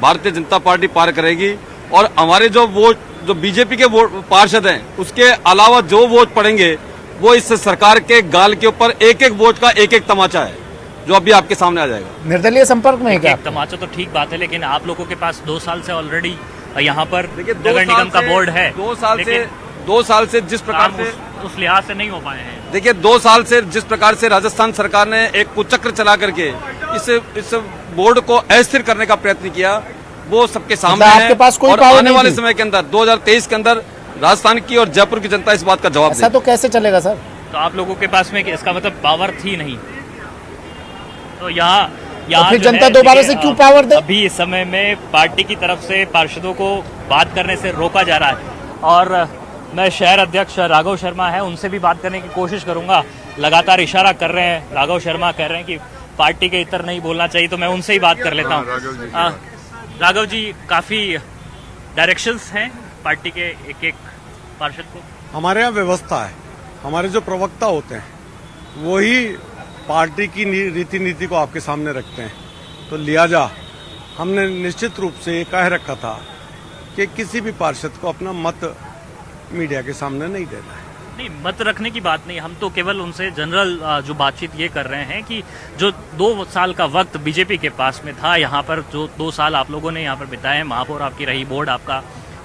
भारतीय जनता पार्टी पार करेगी। और हमारे जो वोट, जो बीजेपी के वोट पार्षद हैं, उसके अलावा जो वोट पड़ेंगे वो इस सरकार के गाल के ऊपर एक वोट का एक तमाचा है, जो अभी आपके सामने आ जाएगा। निर्दलीय संपर्क में है क्या? तमाचा तो ठीक बात है, लेकिन आप लोगों के पास 2 साल से ऑलरेडी यहाँ पर नगर निगम का बोर्ड है। 2 साल से जिस प्रकार से उस लिहाज से नहीं हो पाए हैं। देखिए, 2 साल से जिस प्रकार से राजस्थान सरकार ने एक कुचक्र चला करके इस बोर्ड को अस्थिर करने का प्रयत्न किया, वो सबके सामने है। आपके पास कोई और आने वाले समय के अंदर 2023 के अंदर राजस्थान की और जयपुर की जनता इस बात का जवाब ऐसा तो कैसे चलेगा सर? तो आप लोगों के पास में इसका मतलब पावर थी नहीं, तो यहाँ फिर जनता दोबारा से क्यों पावर दे? अभी इस समय में पार्टी की तरफ से पार्षदों को बात करने से रोका जा रहा है। और मैं शहर अध्यक्ष राघव शर्मा है, उनसे भी बात करने की कोशिश करूंगा। लगातार इशारा कर रहे हैं, राघव शर्मा कह रहे हैं कि पार्टी के इतर नहीं बोलना चाहिए, तो मैं उनसे ही बात कर लेता हूँ। राघव जी, काफी डायरेक्शंस हैं पार्टी के एक पार्षद को? हमारे यहाँ व्यवस्था है, हमारे जो प्रवक्ता होते हैं वही पार्टी की रीति नीति को आपके सामने रखते हैं। तो लिहाजा हमने निश्चित रूप से ये कह रखा था कि किसी भी पार्षद को अपना मत मीडिया के सामने नहीं देना है। नहीं, मत रखने की बात नहीं, हम तो केवल उनसे जनरल जो बातचीत ये कर रहे हैं कि जो 2 साल का वक्त बीजेपी के पास में था, यहाँ पर जो 2 साल आप लोगों ने यहाँ पर बिताए, महापौर आपकी रही, बोर्ड आपका,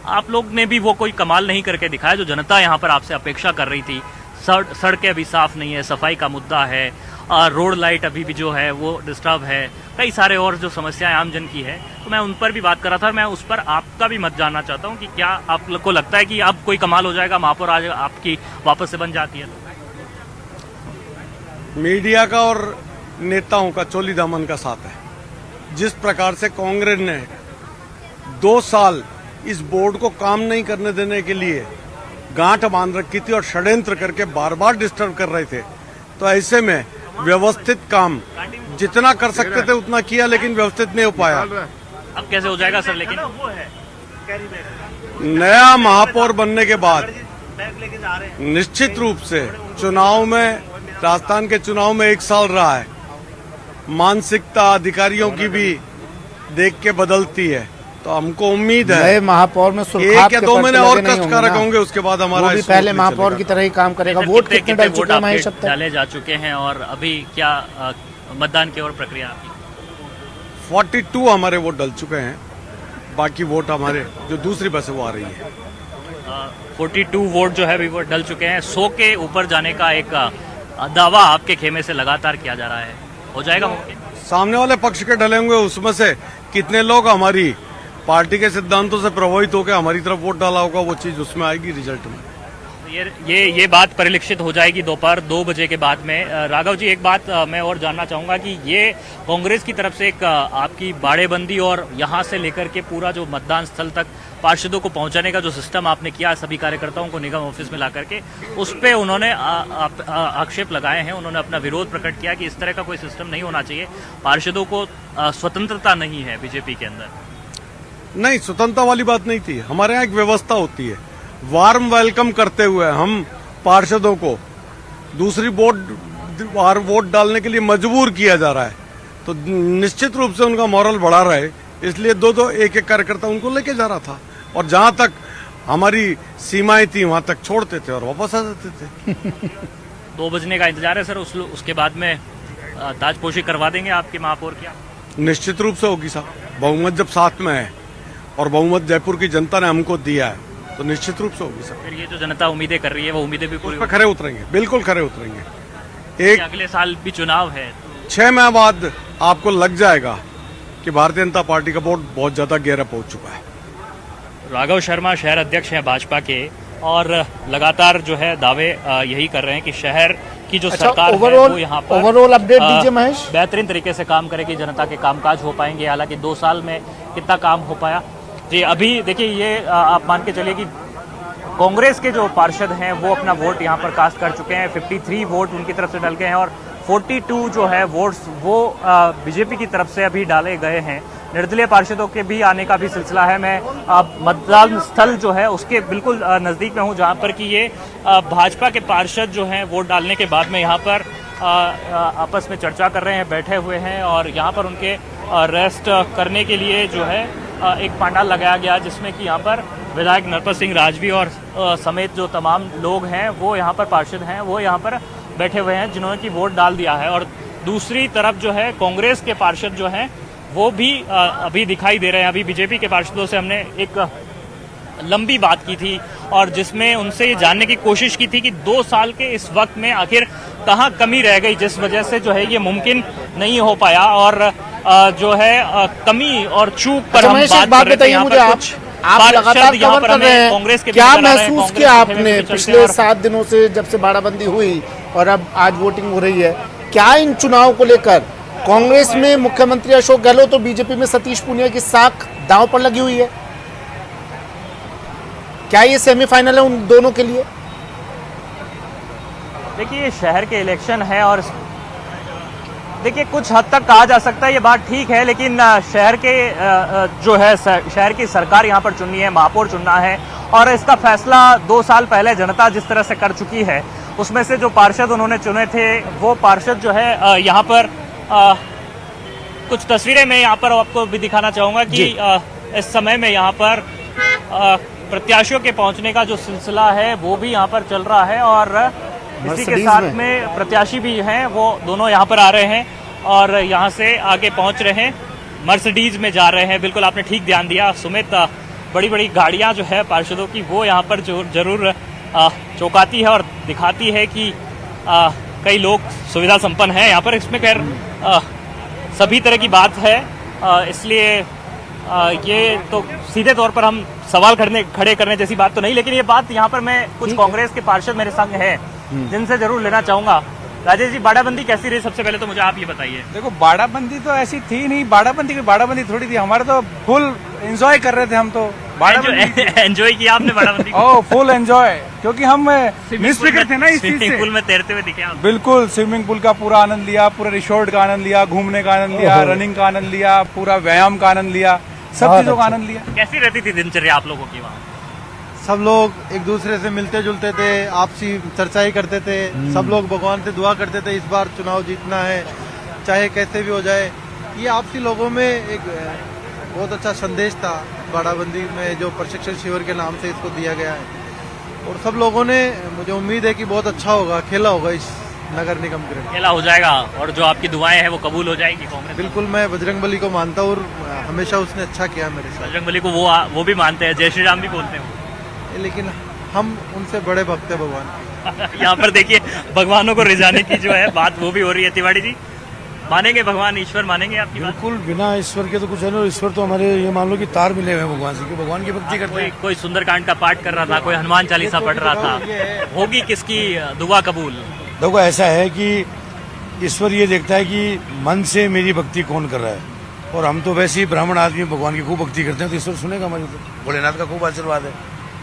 आप लोग ने भी वो कोई कमाल नहीं करके दिखाया जो जनता यहाँ पर आपसे अपेक्षा कर रही थी। सड़कें अभी साफ नहीं है, सफाई का मुद्दा है, रोड लाइट अभी भी जो है वो डिस्टर्ब है, कई सारे और जो समस्याएं आम जन की है, तो मैं उन पर भी बात कर रहा था। मैं उस पर आपका भी मत जानना चाहता हूं कि क्या आप लोग को लगता है कि अब कोई कमाल हो जाएगा, महापौर आज आपकी वापस से बन जाती है तो? मीडिया का और नेताओं का चोली दामन का साथ है। जिस प्रकार से कांग्रेस ने 2 साल इस बोर्ड को काम नहीं करने देने के लिए गांठ बांध रखी थी और षड्यंत्र करके बार बार डिस्टर्ब कर रहे थे, तो ऐसे में व्यवस्थित काम जितना कर सकते थे उतना किया, लेकिन व्यवस्थित नहीं हो पाया। अब कैसे हो जाएगा सर? लेकिन नया महापौर बनने के बाद निश्चित रूप से चुनाव में, राजस्थान के चुनाव में 1 साल रहा है, मानसिकता अधिकारियों की भी देख के बदलती है, तो हमको उम्मीद है नए महापौर में 1 या 2 महीने और कष्टकारक होंगे, उसके बाद हमारा भी पहले महापौर की तरह ही काम करेगा। वोट कितने डल चुके हैं महेश अब तक? डाले जा चुके हैं और अभी क्या मतदान की और प्रक्रिया आपकी? 42 हमारे वोट डल चुके हैं, बाकी वोट हमारे जो दूसरी बस है वो आ रही है। 42 वोट जो है अभी वो डल चुके हैं। 100 के ऊपर जाने का एक दावा आपके खेमे से लगातार किया जा रहा है, हो जाएगा मुमकिन? सामने वाले पक्ष के डले होंगे, उसमें से कितने लोग हमारी पार्टी के सिद्धांतों से प्रभावित होकर हमारी तरफ वोट डाला होगा, वो चीज उसमें आएगी रिजल्ट में। ये बात परिलक्षित हो जाएगी दोपहर 2 बजे के बाद में। राघव जी, एक बात मैं और जानना चाहूंगा कि ये कांग्रेस की तरफ से एक आपकी बाड़ेबंदी और यहाँ से लेकर के पूरा जो मतदान स्थल तक पार्षदों को पहुंचाने का जो सिस्टम आपने किया सभी कार्यकर्ताओं को निगम ऑफिस में ला करके, उस पर उन्होंने आक्षेप लगाए हैं, उन्होंने अपना विरोध प्रकट किया कि इस तरह का कोई सिस्टम नहीं होना चाहिए, पार्षदों को स्वतंत्रता नहीं है बीजेपी के अंदर। नहीं, स्वतंत्रता वाली बात नहीं थी। हमारे यहाँ एक व्यवस्था होती है, वार्म वेलकम करते हुए हम पार्षदों को दूसरी बार वोट डालने के लिए मजबूर किया जा रहा है, तो निश्चित रूप से उनका मॉरल बढ़ा रहा है, इसलिए 2-2 एक-एक कार्यकर्ता उनको लेके जा रहा था, और जहां तक हमारी सीमाएं थी वहां तक छोड़ते थे और वापस आ जाते थे। 2 बजने का इंतजार है सर, उसके बाद में ताजपोशी करवा देंगे आपके महापौर की? निश्चित रूप से होगी साहब, बहुमत जब साथ में है और बहुमत जयपुर की जनता ने हमको दिया है, तो निश्चित रूप से होगी सर। फिर ये जो जनता उम्मीदें कर रही है वो उम्मीदें भी पूरी खरे उतरेंगे, बिल्कुल खरे उतरेंगे। एक अगले साल भी चुनाव है, 6 माह बाद आपको लग जाएगा कि भारतीय जनता पार्टी का वोट बहुत ज्यादा गहरा पहुंच चुका है। राघव शर्मा शहर अध्यक्ष हैं भाजपा के और लगातार जो है दावे यही कर रहे हैं कि शहर की जो सरकार है वो यहाँ पर ओवरऑल अपडेट दीजिए महेश। बेहतरीन तरीके से काम करेगी, जनता के कामकाज हो पाएंगे। हालांकि 2 साल में कितना काम हो पाया जी, अभी देखिए ये आप मान के चलिए कि कांग्रेस के जो पार्षद हैं वो अपना वोट यहाँ पर कास्ट कर चुके हैं, 53 वोट उनकी तरफ से डल गए हैं और 42 जो है वोट्स वो बीजेपी की तरफ से अभी डाले गए हैं। निर्दलीय पार्षदों के भी आने का भी सिलसिला है। मैं मतदान स्थल जो है उसके बिल्कुल नज़दीक में हूँ, जहाँ पर कि ये भाजपा के पार्षद जो हैं वोट डालने के बाद में यहाँ पर आपस में चर्चा कर रहे हैं, बैठे हुए हैं और यहाँ पर उनके रेस्ट करने के लिए जो है एक पंडाल लगाया गया, जिसमें कि यहाँ पर विधायक नरपत सिंह राजवी और समेत जो तमाम लोग हैं वो यहाँ पर पार्षद हैं वो यहाँ पर बैठे हुए हैं जिन्होंने कि वोट डाल दिया है। और दूसरी तरफ जो है कांग्रेस के पार्षद जो हैं वो भी अभी दिखाई दे रहे हैं। अभी बीजेपी के पार्षदों से हमने एक लंबी बात की थी और जिसमें उनसे ये जानने की कोशिश की थी कि 2 साल के इस वक्त में आखिर कहाँ कमी रह गई जिस वजह से जो है ये मुमकिन नहीं हो पाया, और जो है कमी और चूक पर हम बात कर रहे थे। यहाँ पर कुछ आप लगातार कवर कर रहे हैं, कांग्रेस के क्या महसूस किया आपने पिछले 7 दिनों से जब से बाड़ाबंदी हुई और अब आज वोटिंग हो रही है? क्या इन चुनाव को लेकर कांग्रेस में मुख्यमंत्री अशोक गहलोत और बीजेपी में सतीश पूनिया की साख दांव पर लगी हुई है? क्या ये सेमीफाइनल है उन दोनों के लिए? देखिए शहर के इलेक्शन है और देखिए कुछ हद तक कहा जा सकता है ये बात ठीक है, लेकिन शहर के जो है शहर की सरकार यहाँ पर चुननी है, महापौर चुनना है और इसका फैसला 2 साल पहले जनता जिस तरह से कर चुकी है उसमें से जो पार्षद उन्होंने चुने थे वो पार्षद जो है यहाँ पर कुछ तस्वीरें मैं यहाँ पर आपको भी दिखाना चाहूँगा कि इस समय में यहाँ पर प्रत्याशियों के पहुँचने का जो सिलसिला है वो भी यहाँ पर चल रहा है और इसी के साथ में प्रत्याशी भी हैं वो दोनों यहाँ पर आ रहे हैं और यहाँ से आगे पहुँच रहे हैं, मर्सिडीज में जा रहे हैं। बिल्कुल आपने ठीक ध्यान दिया सुमित, बड़ी बड़ी गाड़ियां जो है पार्षदों की वो यहाँ पर जरूर चौंकाती है और दिखाती है कि कई लोग सुविधा संपन्न हैं यहाँ पर। इसमें खैर सभी तरह की बात है, इसलिए ये तो सीधे तौर पर हम सवाल खड़े करने जैसी बात तो नहीं, लेकिन ये बात यहाँ पर मैं कुछ कांग्रेस के पार्षद मेरे संग हैं जिनसे जरूर लेना चाहूंगा। राजेश जी, बाड़ाबंदी कैसी रही? सबसे पहले तो मुझे आप ये बताइए। देखो, बाड़ाबंदी तो ऐसी थी नहीं, बाड़ाबंदी थोड़ी थी, हमारे तो फुल एंजॉय कर रहे थे हम तो। एंजॉय किया आपने बाड़ाबंदी? ओह, फुल एंजॉय, क्योंकि हम निष्फिक्र थे ना इस चीज से। स्विमिंग पूल में तैरते हुए दिखे आप? बिल्कुल, स्विमिंग पूल का पूरा आनंद लिया, पूरा रिसोर्ट का आनंद लिया, घूमने का आनंद लिया, रनिंग का आनंद लिया, पूरा व्यायाम का आनंद लिया, सब चीजों का आनंद लिया। कैसी रहती थी दिनचर्या आप लोगों की वहाँ? सब लोग एक दूसरे से मिलते जुलते थे, आपसी चर्चाएं करते थे, सब लोग भगवान से दुआ करते थे इस बार चुनाव जीतना है, चाहे कैसे भी हो जाए। ये आपसी लोगों में एक बहुत अच्छा संदेश था बाड़ाबंदी में, जो प्रशिक्षण शिविर के नाम से इसको दिया गया है। और सब लोगों ने, मुझे उम्मीद है कि बहुत अच्छा होगा, खेला होगा इस नगर निगम के। खेला हो जाएगा और जो आपकी दुआएं हैं वो कबूल हो जाएगी कांग्रेस? बिल्कुल, मैं बजरंगबली को मानता हूँ और हमेशा उसने अच्छा किया मेरे साथ। बजरंगबली को वो भी मानते हैं, जय श्री राम भी बोलते हैं, लेकिन हम उनसे बड़े भक्त हैं भगवान। यहाँ पर देखिए भगवानों को रिझाने की जो है बात वो भी हो रही है। तिवारी जी, मानेंगे भगवान, ईश्वर मानेंगे आपकी बात? बिल्कुल, बिना ईश्वर के तो कुछ है ना। ईश्वर तो हमारे, ये मान लो कि तार मिले हुए भगवान से, कि भगवान की भक्ति करते हैं। कोई सुंदरकांड का पाठ कर रहा था, कोई हनुमान चालीसा पढ़ रहा था, होगी किसकी दुआ कबूल? देखो, ऐसा है कि ईश्वर ये देखता है कि मन से मेरी भक्ति कौन कर रहा है, और हम तो वैसे ही ब्राह्मण आदमी भगवान की खूब भक्ति करते हैं, तो ईश्वर सुनेगा हमारी। तो भोलेनाथ का खूब आशीर्वाद है।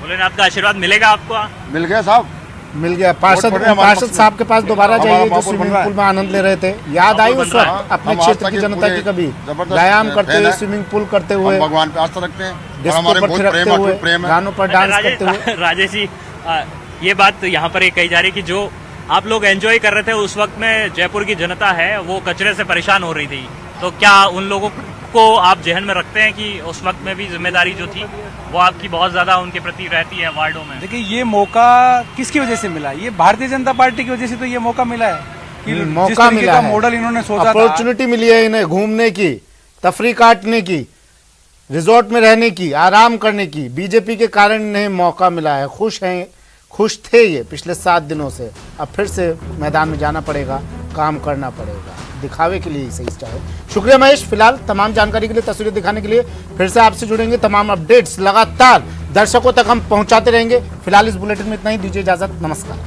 भोलेनाथ का आशीर्वाद मिलेगा आपको? मिल गया साहब, मिल गया। पार्षद साहब के पास दोबारा जाइए, जो स्विमिंग पूल में आनंद ले रहे थे। याद आई उस वक्त अपने क्षेत्र की जनता की? कभी व्यायाम करते हुए, स्विमिंग पूल करते हुए, भगवान पे आस्था रखते हैं, डिस्को पर थिरकते हुए, गानों पर डांस करते हुए। राजेश जी, ये बात यहाँ पर कही जा रही कि जो आप लोग एंजॉय कर रहे थे उस वक्त में जयपुर की जनता है वो कचरे से परेशान हो रही थी, तो क्या उन लोगों को आप जहन में रखते हैं कि उस वक्त में भी जिम्मेदारी जो थी वो आपकी बहुत ज्यादा उनके प्रति रहती है वार्डों में? देखिए, ये मौका किसकी वजह से मिला? ये भारतीय जनता पार्टी की वजह से तो ये मौका मिला है कि मौका मिला है, मॉडल इन्होंने सोचा, अपॉर्चुनिटी मिली है इन्हें घूमने की, तफरी काटने की, रिजॉर्ट में रहने की, आराम करने की। बीजेपी के कारण इन्हें मौका मिला है। खुश थे ये पिछले 7 दिनों से। अब फिर से मैदान में जाना पड़ेगा, काम करना पड़ेगा, दिखावे के लिए ही सही चाहे। शुक्रिया महेश, फिलहाल तमाम जानकारी के लिए, तस्वीरें दिखाने के लिए। फिर से आपसे जुड़ेंगे, तमाम अपडेट्स लगातार दर्शकों तक हम पहुंचाते रहेंगे। फिलहाल इस बुलेटिन में इतना ही, दीजिए इजाजत, नमस्कार।